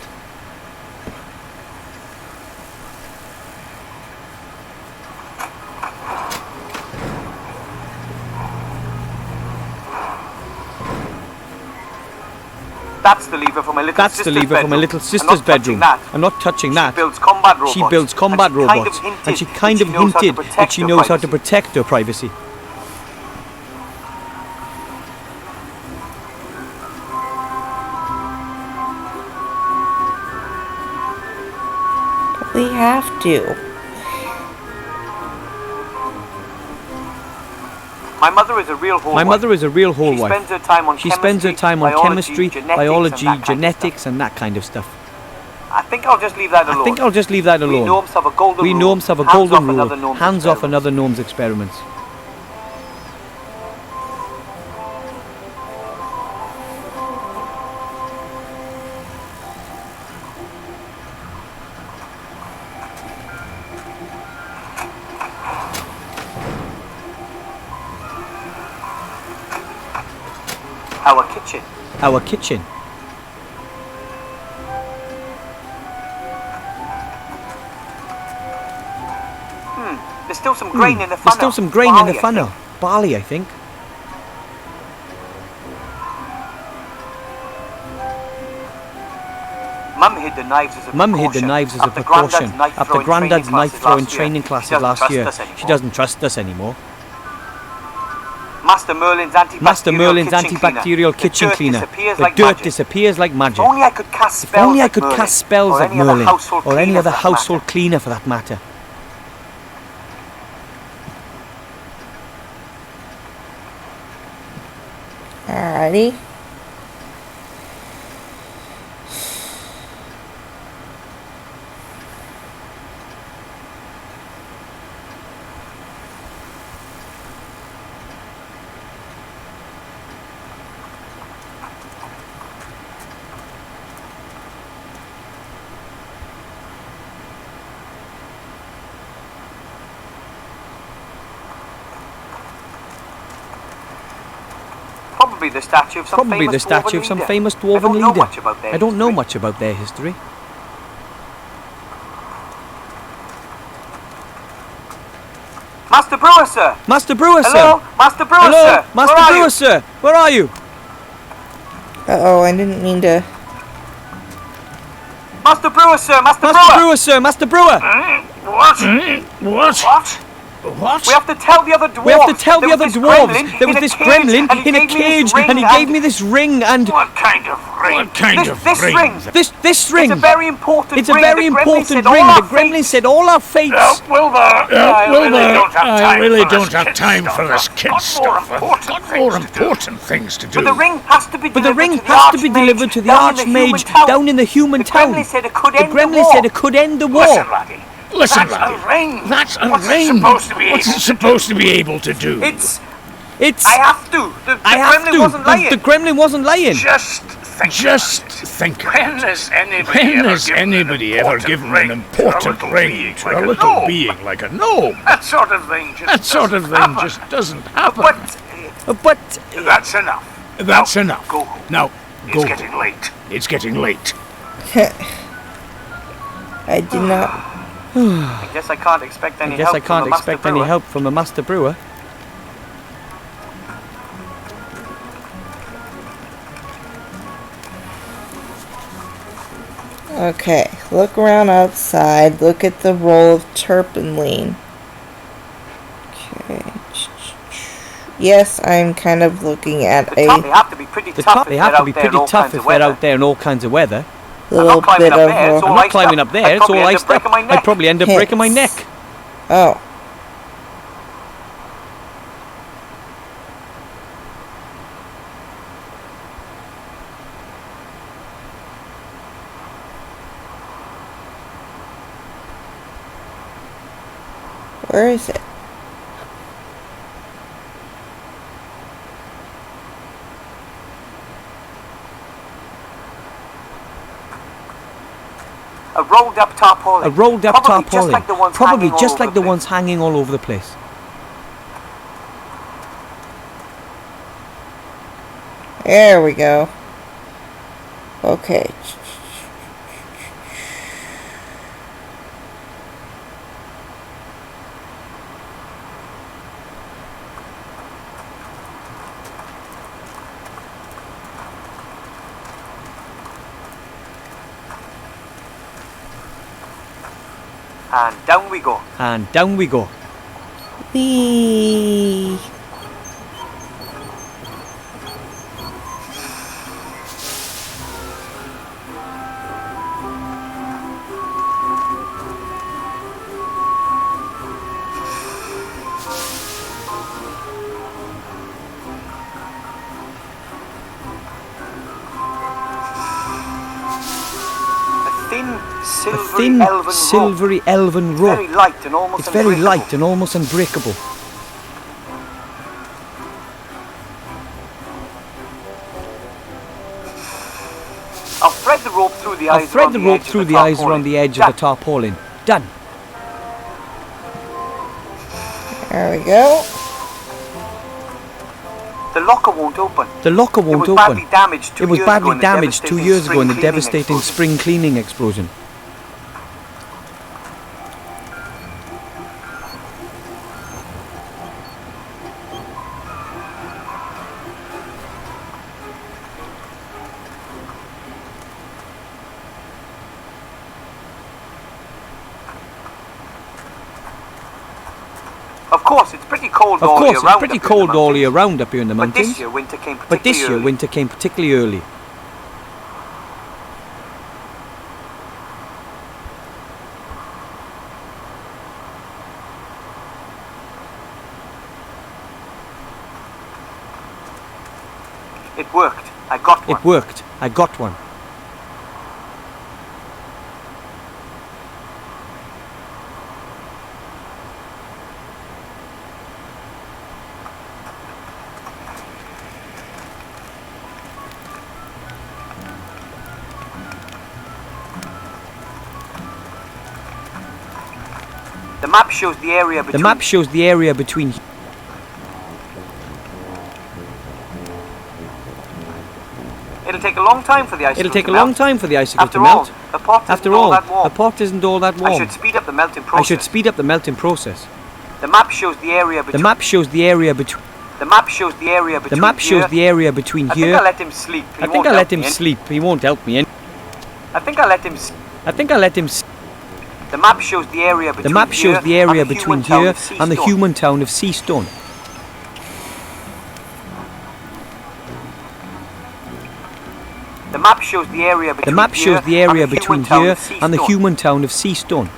That's the lever for my little sister's bedroom. I'm not touching that. She builds combat robots. And she kind of hinted that she knows how to protect her privacy. We have to. My mother is a real whole My mother is a real whole She wife. spends her time on She spends her time on chemistry, biology, genetics, and that kind of stuff. I think I'll just leave that alone. I think I'll just leave that We alone. gnomes have a golden We rule. gnomes have a Hands golden off rule. another gnome's Hands off experiments. another gnome's experiments. Our kitchen. Our kitchen. There's still some grain in the funnel. There's still some grain in the Barley, I funnel. think. Barley, I think. Mum hid the knives as a Mum hid precaution. the knives as a After precaution. Grandad's After Grandad's knife throwing training She classes doesn't last trust year. us anymore. She doesn't trust us anymore. Master Merlin's Master Merlin's antibacterial antibacterial kitchen cleaner. Disappears The like dirt magic. disappears like magic. If only I could cast If spells only I like could Merlin, cast spells or like any other Merlin, household or any cleaner other for that household matter. cleaner for that matter. Alrighty. Probably the statue of some Probably famous the statue of some leader. famous I dwarven don't know leader. much about their I don't know history. much about their history. Master Brewer, sir! Master Brewer, Hello? sir! Master Brewer, Hello? sir! Master Where are Brewer, you? sir! Where are you? Uh-oh, I didn't mean to... Master Brewer, sir! Master Master Brewer! Brewer, sir! Master Brewer! What? What? What? What? We have to tell the other dwarves. We have to tell the There was other this dwarves gremlin there was in a this cage, gremlin and he in a gave me this cage ring and he gave me this ring and What kind of ring? What kind This- of this ring? ring. this ring. It's a very important It's a ring. very The gremlin important said ring. all our The gremlin fates- said all our fates. Wilbur, Wilbur, I really don't have have time for this kid Got more stuff. important Got things more to do. important things to do. But the ring has to be But the delivered ring to the has to be Archmage delivered to the down in human Archmage town. down in the human The town. gremlin said it could The end the gremlin war. said it could end the war. Listen, laddie. Listen, That's laddie. a ring. That's a What's ring. it supposed to be What's able it to supposed to be able to do? It's... It's I have to. The I have gremlin to. wasn't lying. The gremlin wasn't lying. Just think Just about it. think. When has anybody When ever has given anybody an ever important given ring an important to a little ring being to like a a little gnome? being like a gnome? That sort of thing just That sort of doesn't thing happen. just doesn't happen. But But That's enough. That's enough. Go home. Now, It's go. getting late. It's getting late. I did not... I guess I can't expect any I guess help I can't from the Master expect any Brewer. help from a Master Brewer. Okay, look around outside. Look at the roll of turpentine. Okay. Yes, I'm kind of looking at The top, they a have to be pretty The tough top if they they're have to out be there in pretty all tough kinds if of they're weather. out there in all kinds of weather. little climbing bit up of there, it's a... all I'm not iced climbing up. up there, I'd it's all probably end up iced up. breaking my I'd neck. probably end up breaking my neck. Hits. Oh. Where is it? A rolled up tarpaulin. A rolled up Probably tarpaulin. Just like the ones Probably hanging all just over like the place. ones hanging all over the place. There we go. Okay. And down we go. And down we go. Whee! thin, silvery elven rope. Very light and almost It's very light and almost unbreakable. I'll thread the rope through the I'll eyes thread the rope through the eyes around the edge of the tarpaulin. Done. There we go. The locker won't open. The locker won't It was open. badly damaged It was badly damaged 2 years ago in the devastating spring cleaning explosion. Of course, it's pretty cold Of all course, year it's round. pretty up in the cold all year mountains. round up here in the But mountains. this year, winter came But this year, particularly winter came particularly early. It worked. I got one. It worked. I got one. The map shows the area between... The map shows the area between... It'll take a long time for the icicle It'll take to a melt. long time for the icicle After to melt. all, a pot isn't After all all, that warm. a pot isn't all that warm. I should speed up the melting I process. should speed up the melting process. The map shows the area The between... map shows the area between... The map shows the area between The map shows here. the area between I think here. I'll let him sleep. He I think won't I'll help let him me, sleep. He won't help me. I think I'll let him... I think I'll let him... The map shows the area between The map shows the here area and the between human town here of and the Seastone. human town of Seastone. The map shows the area between The map shows the area between here and the human. human town of Seastone.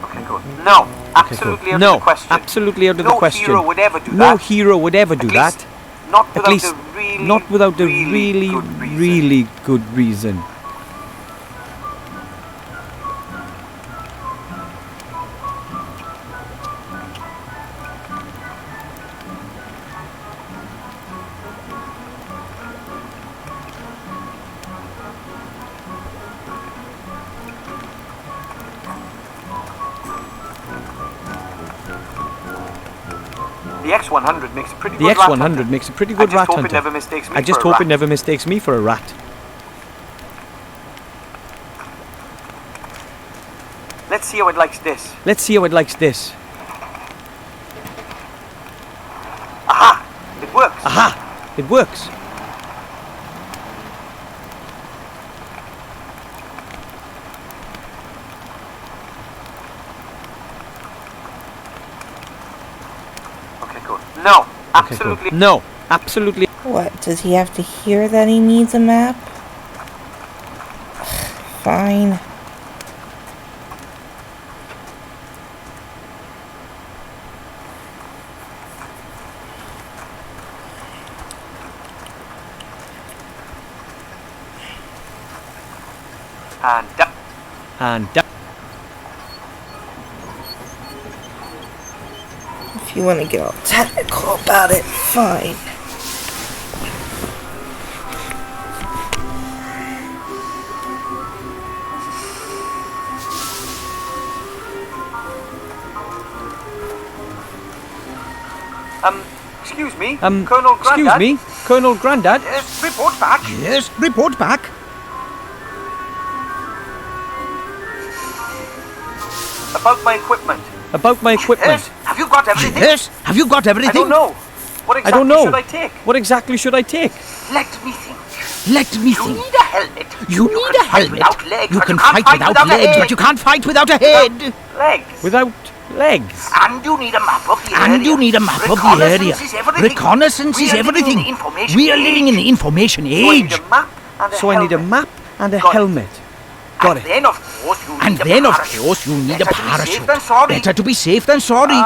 Okay, good. No, absolutely out of No, the question. absolutely out of No the question. hero would ever do No that. hero would ever do At that. least not At without least a really, not without a really good reason. really good reason. The X100 makes a pretty The good rat hunter. X100 makes a pretty good I rat just hope hunter. it never mistakes me I just for a hope it rat. never mistakes me for a rat. Let's see how it likes this. Let's see how it likes this. Aha! It works. Aha! It works. Okay, good. No, Okay, absolutely. cool. No, absolutely. What, does he have to hear that he needs a map? Fine. And that. And If you want to get all technical about it, fine. Excuse me, Colonel Colonel Grandad. excuse me, Colonel Grandad. Yes, report back. Yes, report back. About my equipment. About my equipment. Yes, have you got everything? Yes, have you got everything? I don't know. What I exactly don't know. should I take? What exactly should I take? Let me think. Let me You think. need a helmet. You need can a fight helmet. without legs, You but can can't fight without a legs, head. but you can't fight without a head. Legs. Without legs. And you need a map of the area. And you need a map of the area. Reconnaissance is everything. Reconnaissance is We are living everything. in the information We are age. living in the information So I need age. a map and a So I need a helmet. map and a Got it. helmet. Got And it. then, of course, you And need then, a of parachute. course, you need a Better to be safe parachute. than sorry. Better to be safe than sorry.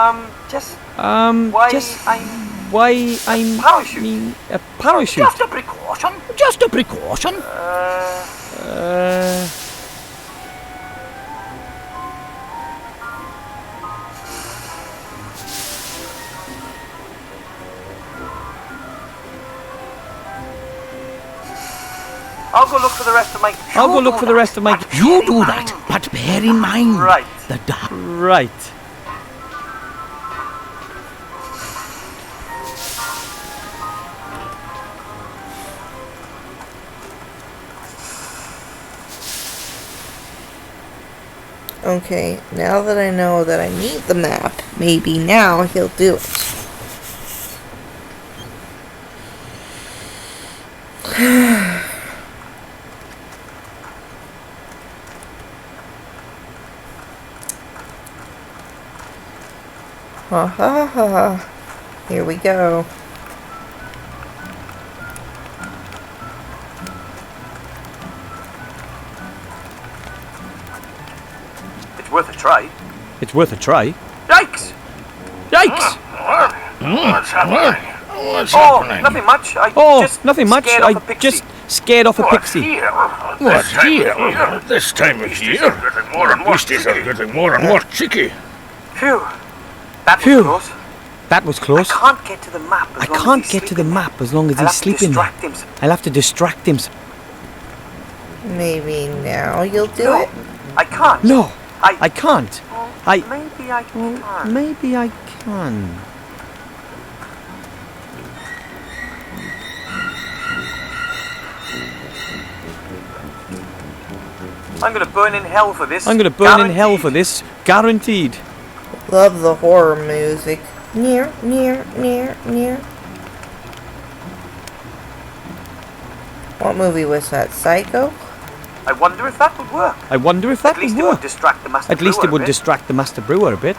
Just why Just I'm Why, I Parachute. mean, a parachute. Just a precaution. Just a precaution. I'll go look for the rest of my... I'll go look for the rest of my... You do that, but bear in mind Right. the dark. Right. Okay, now that I know that I need the map, maybe now he'll do it. Ha ha ha. Here we go. It's worth a try. It's worth a try. Yikes! Yikes! What's happening? What's Oh, happening? nothing much. I Oh, just nothing much. scared off a I pixie. just scared off a pixie. Here? What here? This time of year? Beasties are getting more and more cheeky. Phew. That was Phew. close. That was close. I can't get to the map as I long can't as he's get to the sleeping. map as long as I'll he's have to sleeping there. distract him. I'll have to distract him. Maybe now you'll do No, it. I can't. No, I I can't. Well, I- maybe I can. Maybe I can. I'm gonna burn in hell for this. I'm gonna burn in hell Guaranteed. for this. Guaranteed. Love the horror music. Near, near, near, near. What movie was that? Psycho? I wonder if that would work. I wonder if that At least would it would work. distract the master. At least it brewer a would bit. distract the master brewer a bit.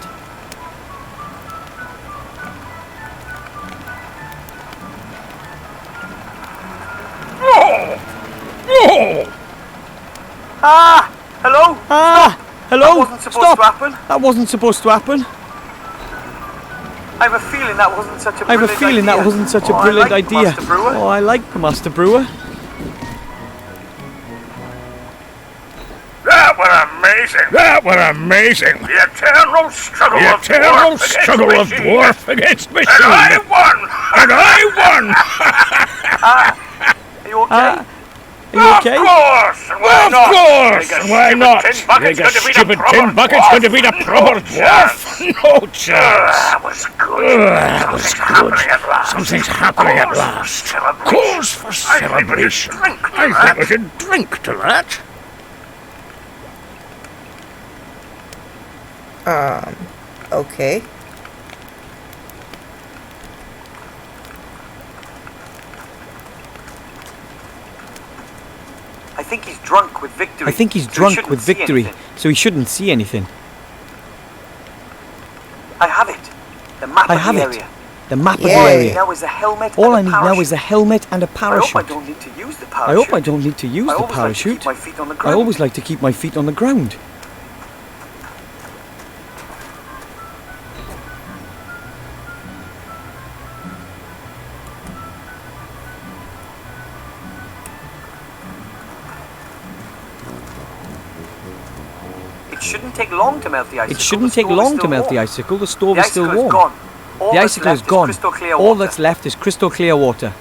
Ah! Hello! Ah! Hello! That wasn't supposed Stop! to happen. That wasn't supposed to happen. I have a feeling that wasn't such a I have a brilliant feeling idea. that wasn't such a Oh, I brilliant like the idea. Master Brewer. Oh, I like the master brewer. That were amazing. That were amazing. The eternal struggle of dwarf against machine. And I won. And I won. Are you okay? Are you okay? Of course. And why not? Of course. And why not? Your stupid tin bucket's going to be the proper dwarf. No chance. That was good. That was good. Something's happening at last. Cause for celebration. I think we should drink to that. Okay. I think he's drunk with victory. I think he's so he drunk shouldn't with see victory, anything. so he shouldn't see anything. I have it. The map I of have the it. area. The map of the Yay. All I need area. now is a helmet. All and I a need now parachute. is a helmet and a I hope parachute. I don't need to use the I parachute. hope I don't need to use I the always like to keep parachute. my feet on the I ground. always like to keep my feet on the ground. It shouldn't take long to melt the icicle. It shouldn't take long to melt the icicle. The stove The is still icicle is warm. gone. All The that's icicle is left gone. crystal clear All water. that's left is crystal clear water.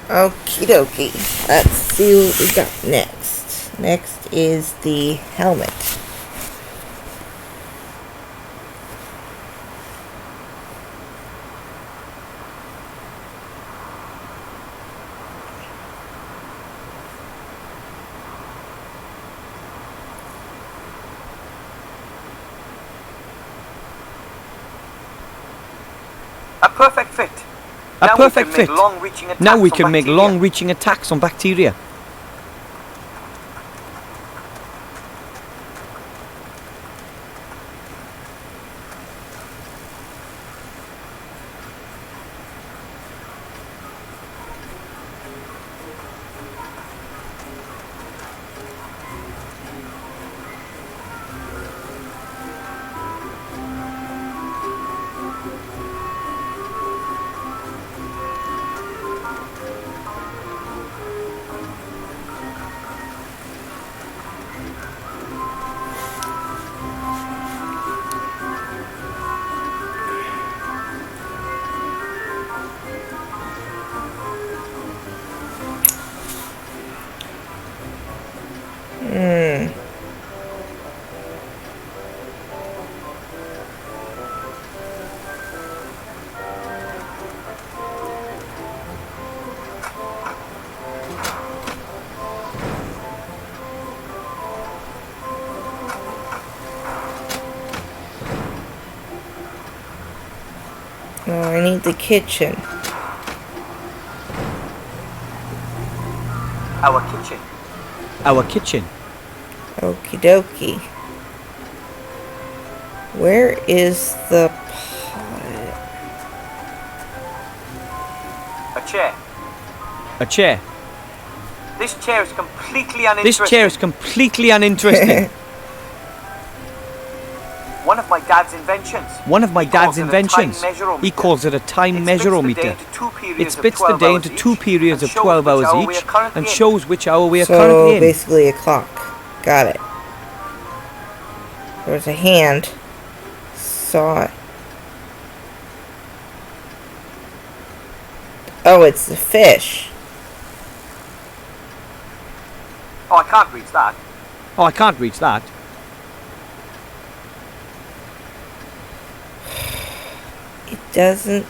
Okie dokie. Let's see what we got next. Next is the helmet. A perfect fit. A Now perfect we can fit. Make long-reaching attacks Now we on can make bacteria. long-reaching attacks on bacteria. Oh, I need the kitchen. Our kitchen. Our kitchen. Okie dokie. Where is the pot? A chair. A chair. This chair is completely uninteresting. This chair is completely uninteresting. One of my dad's inventions. One of my dad's inventions. He calls it a time measurometer. It splits the day into 2 periods of 12 hours each and shows which hour we are currently So in. basically a clock. Got it. There was a hand. Saw it. Oh, it's the fish. Oh, I can't reach that. Oh, I can't reach that. It doesn't.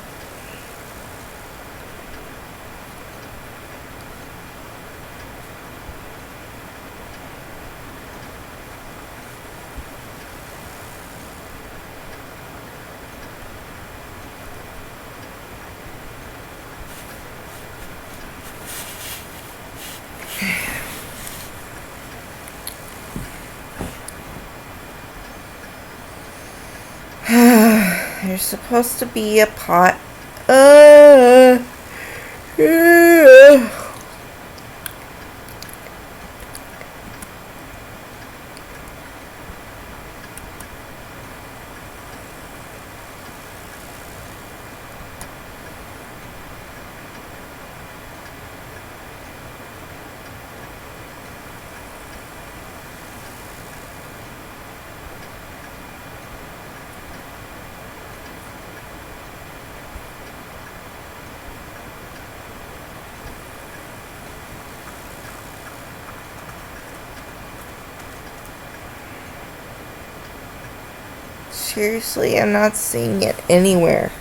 There's supposed to be a pot. Seriously, I'm not seeing it anywhere.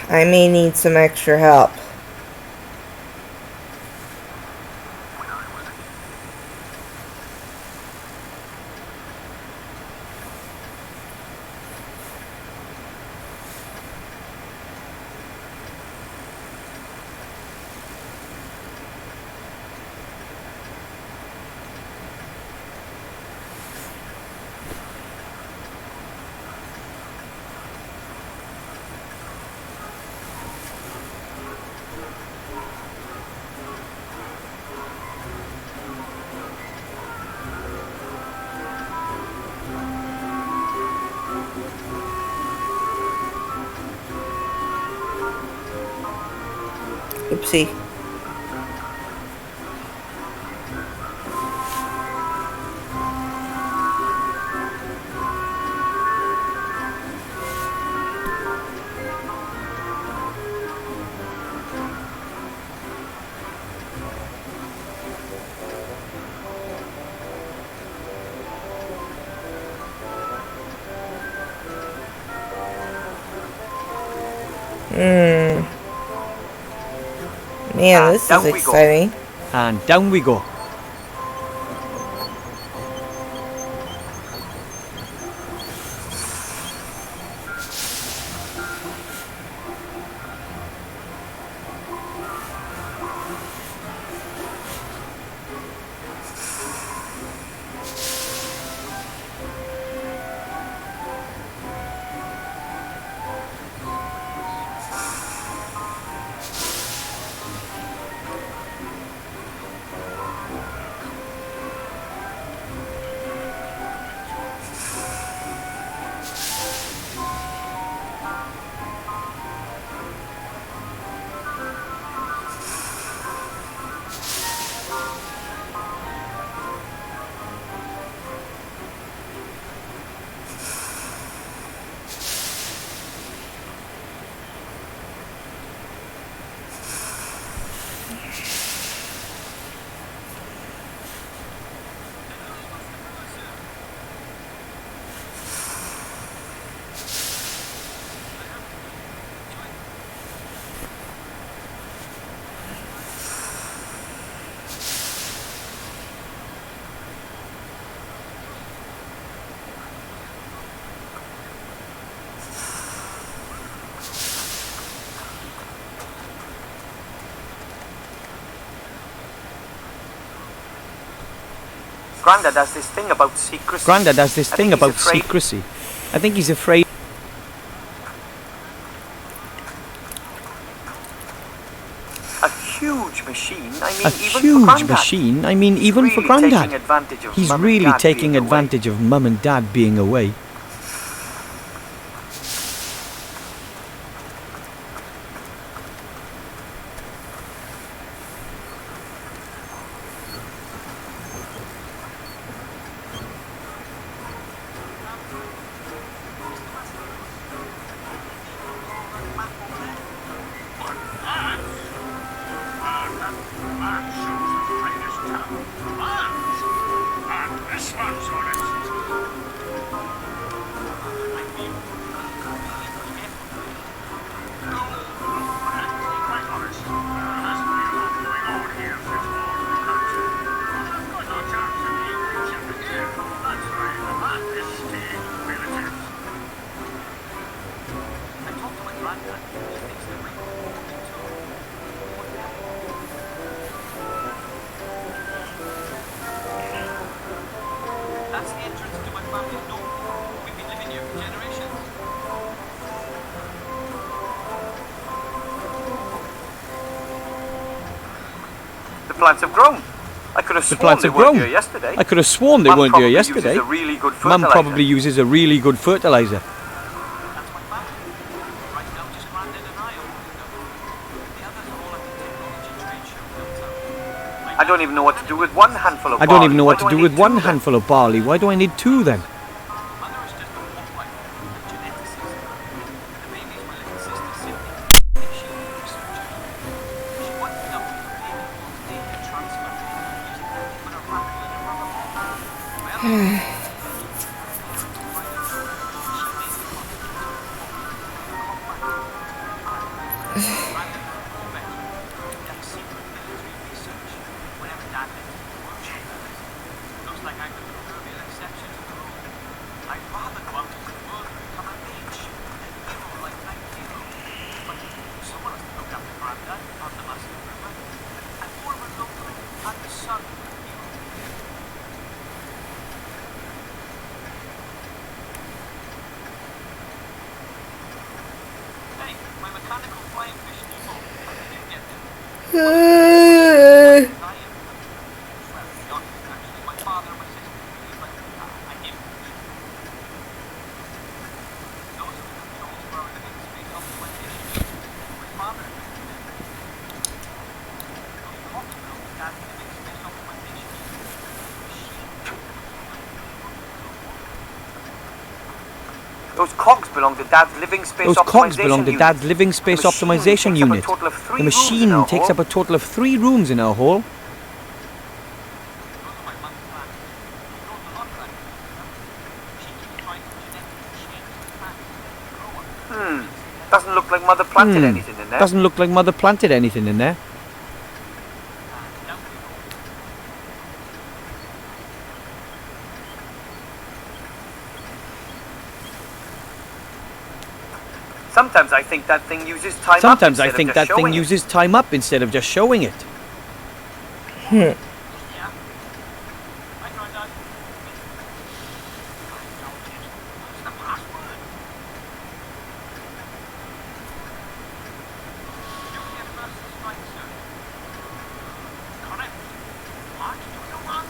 I may need some extra help. Oopsie. Man, this is exciting. And down we go. Grandad has this thing about secrecy. Grandad has this I thing think he's about afraid- secrecy. I think he's afraid. A huge machine. I mean, A even for huge Grandad. machine. I mean, even for Really Grandad. taking advantage of He's Mum and really Dad taking being away. advantage of Mum and Dad being away. That's the entrance to my family's door. We've been living here for generations. The plants have grown. I could have The sworn plants they have weren't grown. here yesterday. I could have sworn they Mum weren't here probably yesterday. uses a really good Mum fertilizer. probably uses a really good fertilizer. That's my family. Right now, just Grandad and I are holding them. The others are all at the technology trade show downtown. I don't even know what to do with one handful of I barley. don't even know what Why to do I do need with one two then? handful of barley. Why do I need two then? Mother is just a midwife and geneticist. The baby is my little sister, Sydney. She's a researcher. She worked it out with the baby called DNA transfer using nothing but a rabbit and a rubber ball. Well, hey, my mechanical flying fish Nemo. How did you get them? I am. Well, to be honest, actually, my father and my sister really like I give them. Those are the controls for our living space optimization. My father invented them. Those clocks belong to Dad's living space optimization. Those cogs belong to Dad's living space Those cogs belong to unit. Dad's living space The machine optimization takes up a unit. total of three The rooms in machine our takes hall. up a total of 3 rooms in our hall. Those are my mum's plants. She grows a lot of that. She keeps trying to genetically change the plants to grow up. Doesn't look like Mother planted anything in there. Doesn't look like Mother planted anything in there. Down we go. Sometimes I think that thing uses time up Sometimes I instead of think just that thing showing it. uses time up instead of just showing it. Yeah. Hi, Grandad. What's the password? Nuclear first strike, sir. Correct. What do you want?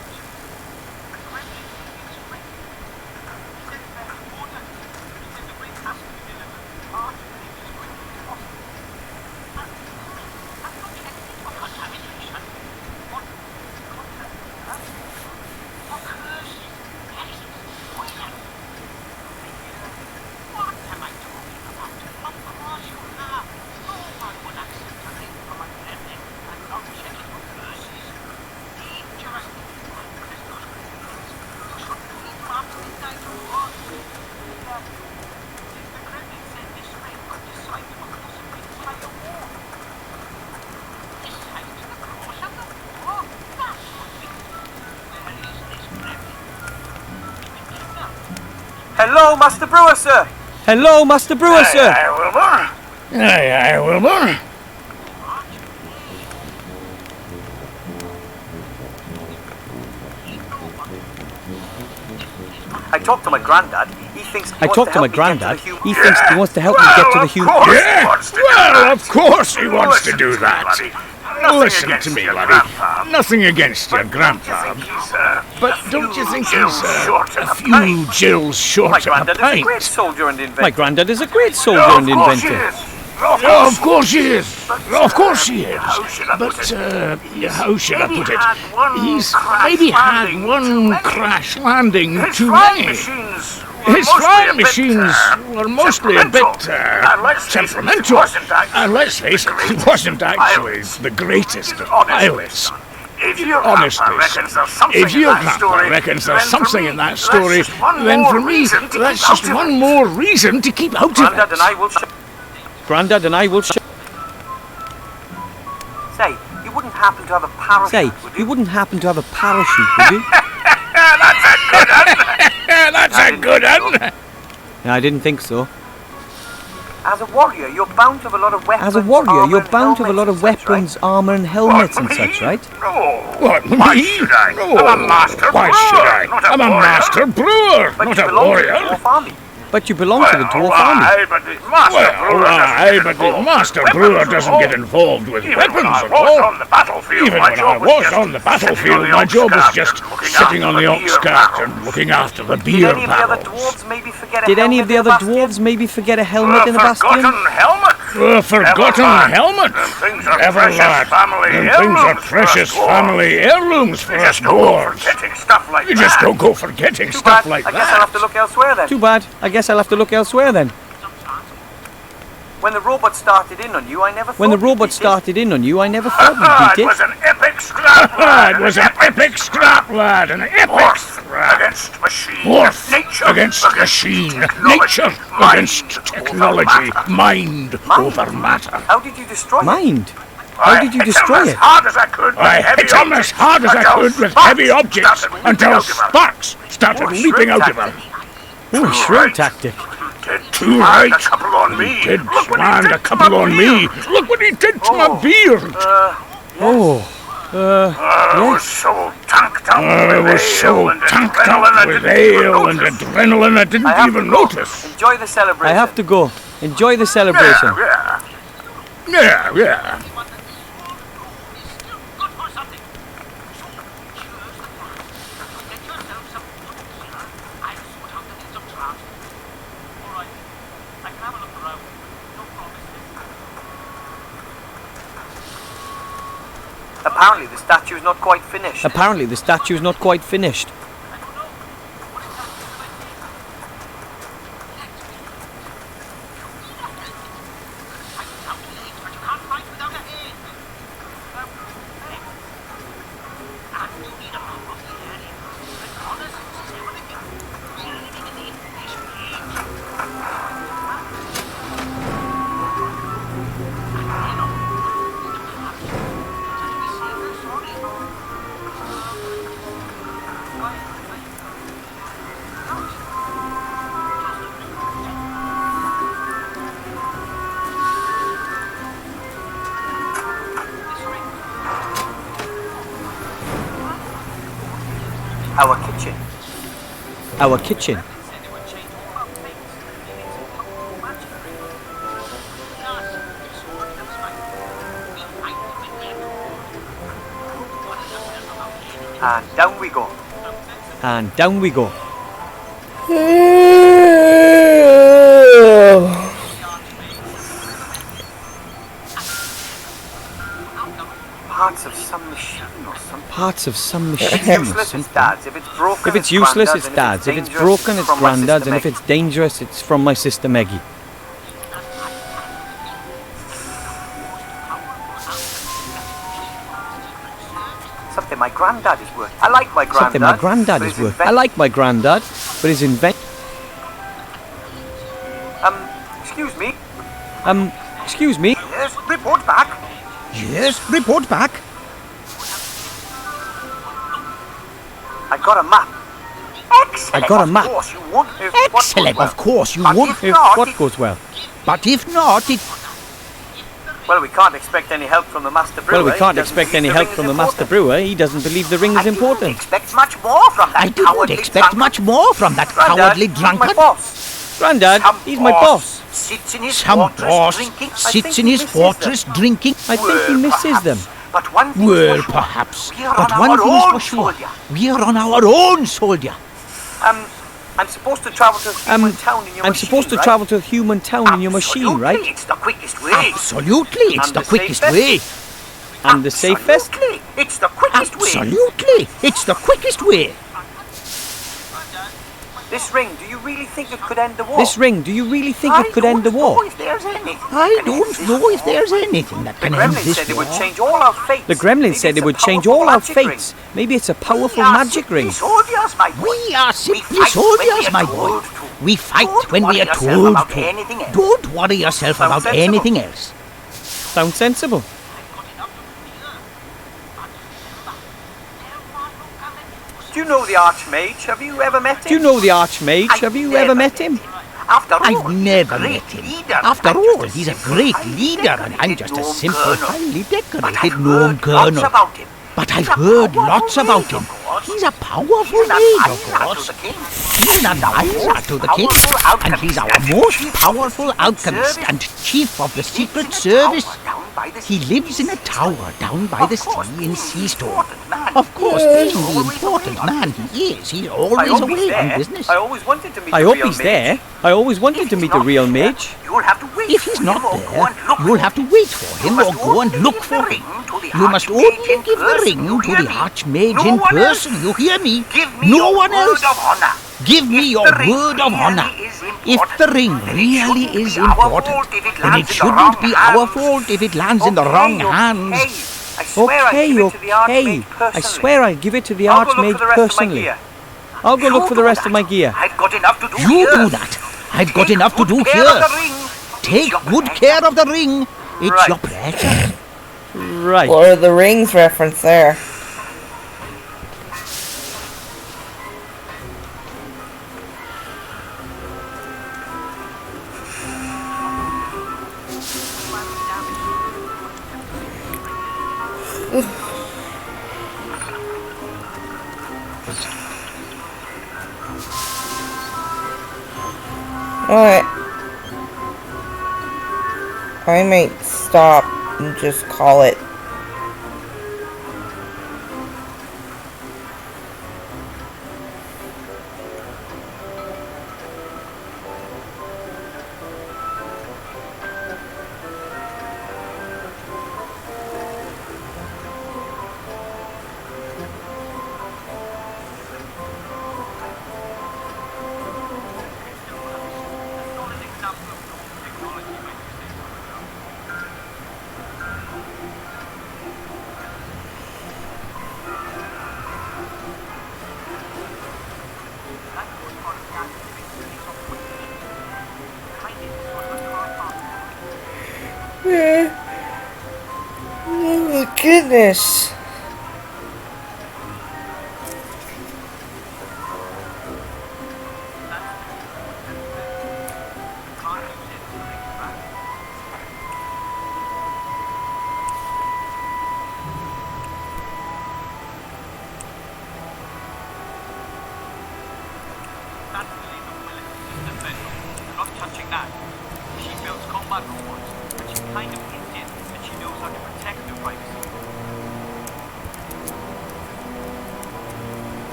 A Kremlin alien strike. He said it's very important. He said the ring has to be delivered. Art leaves as quickly as possible. I'm not checking for contamination. What? What am I talking about? Of course you have. No one will accept a ring from a Kremlin and not check it for curses. Dangerous. There's those criminals. You shouldn't leave them after midnight or what? If the Kremlin said this ring could decide the course of the entire war. Decide the course of the war? That's what we do. Where is this Kremlin? We've been kidnapped. Hello, Master Brewer, sir. Hello, Master Brewer, sir. Wilbur. Aye, Wilbur. I talked to my granddad. He thinks he wants to help me get to the human. Yeah, well, of course he wants to do that. Listen to me, laddie. Nothing against your grandpa. But don't you think he's a few Jills short of a pint? My granddad is a great soldier and inventor. Of course he is. Of course he is. But, how should I put it? He's maybe had one crash landing too many. His flying machines were mostly a bit temperamental. And let's face it, he wasn't actually the greatest of pilots. Honestly, if your grandpa reckons there's something in that story, then for me, that's just one more reason to keep out of it. Grandad and I will Say, you wouldn't happen to have a parachute, would you? You wouldn't happen to have a parachute, would you? That's a good one. I didn't think so. As a warrior, you're bound to have a lot of weapons. Armour and helmets and such, right? What, me? Why should I? I'm a master brewer, not a warrior. But you belong to the dwarf army. But the master brewer doesn't get involved with weapons at all. Even when I was on the battlefield, my job was just sitting on the ox cart and looking after the beer barrels. Did any of the other dwarves maybe forget a helmet in the bastion? A forgotten helmet? Ever, lad. Them things are precious family heirlooms for us dwarves. You just don't go forgetting stuff like that. I guess I'll have to look elsewhere then. Too bad. I guess I'll have to look elsewhere then. When the robot started in on you, I never thought we'd beat it. It was an epic scrap, lad. It was an epic scrap, lad. An epic scrap. Against machine. Worth against machine. Nature against technology. Mind over matter. How did you destroy it? Mind? How did you destroy it? I hit him as hard as I could with heavy objects until sparks started leaping out of him. Ooh, shrewd tactic. Too right. He did land a couple on me. Look what he did to my beard. I was so tanked up with ale and adrenaline I didn't even notice. Enjoy the celebration. I have to go. Enjoy the celebration. Yeah. Apparently the statue is not quite finished. Our kitchen. And down we go. Parts of some machine or something. If it's useless, it's Dad's. If it's broken, it's Grandad's. And if it's dangerous, it's from my sister Meggie. Something my granddad is worth. I like my granddad, but his invention. Excuse me. Yes, report back. I got a map. Excellent. Of course you won't if what goes well. But if not, it... Well, we can't expect any help from the Master Brewer. Well, we can't He doesn't expect any believe the help ring from is the Master important. Brewer. He doesn't believe the ring is I didn't important. expect much more from that cowardly drunkard. My boss. Grandad, he's my boss. Sits in his Some fortress boss drinking. sits in his fortress drinking. I think he misses them. But one thing's Well, for sure. perhaps. We are But on one our thing's own, for sure. soldier. We are on our own, soldier. I'm supposed to travel to a human town in your I'm machine, supposed to right? travel to a human town in your machine, right? Absolutely, it's the quickest way. Absolutely, it's And the the quickest safest? way. And the safest? Absolutely, it's the quickest way. Absolutely, it's the quickest way. This ring, do you really think it could end the war? This ring, do you really think it could end the war? I don't know if there's anything. I don't know if there's anything that The can end Gremlins this said it war. would change all our fates. The Gremlins Maybe said it's it a would change powerful all our magic ring. fates. Maybe it's a powerful We are magic simply ring. soldiers, my boy. We are simply fight soldiers, when we my are boy. told to. We fight Don't when we worry are yourself told about to. anything else. Don't worry yourself Sounds about sensible. anything else. Sounds sensible. Do you know the Archmage? Have you ever met him? Do you know the Archmage? Have you ever met him? After all, I've never he's a met great him. leader. After I'm all, just a he's a simple, great highly leader, and I'm decorated just a gnome simple, colonel. highly But decorated I've gnome heard lots colonel. about him. But He's I've a heard powerful lots about mage, him. of course. He's a powerful He's an mage, of advisor course. to the king. He's an advisor to the king, and he's our most powerful alchemist and chief of the Secret Service. He lives in a tower down by the sea in Seastone. Of course, being the important man he is, he's I always hope he's away on there. business. I always wanted to meet I the hope real he's mage. there. I always wanted to meet the real mage. You'll have to wait. If he's not for him or go there, and look you'll for have him. to wait for him or go and look for ring him. to the You must Archmage only in give the person, ring you to hear the me? Archmage No in one else. person. You hear me? Give me No your one word else. of honor. Give me your the ring word of really honor. is If the ring really shouldn't is be our important, fault if it then lands it in the shouldn't wrong be our hands. fault if it lands in the Okay, wrong okay. hands. I swear I'll Okay, give it to the okay. Archmage personally. I swear I'll give it to the I'll go look Archmage for the rest of my personally. gear. I'll go look You for the do rest of my that. gear. I've got enough to do You here. do that. I've got Take enough to do good care here. of the ring. Take Your good pleasure. care of the ring. It's Right. your pleasure. Right. Lord of the Rings reference there. Alright. I might stop and just call it. Oh my goodness. Not touching that. She builds combat robots, and she kind of hinted that she knows how to protect their privacy.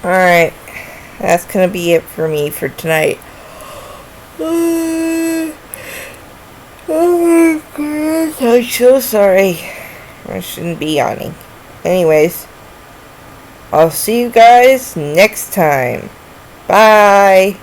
Alright. That's gonna be it for me for tonight. Oh my goodness. I'm so sorry. I shouldn't be yawning. Anyways. I'll see you guys next time. Bye.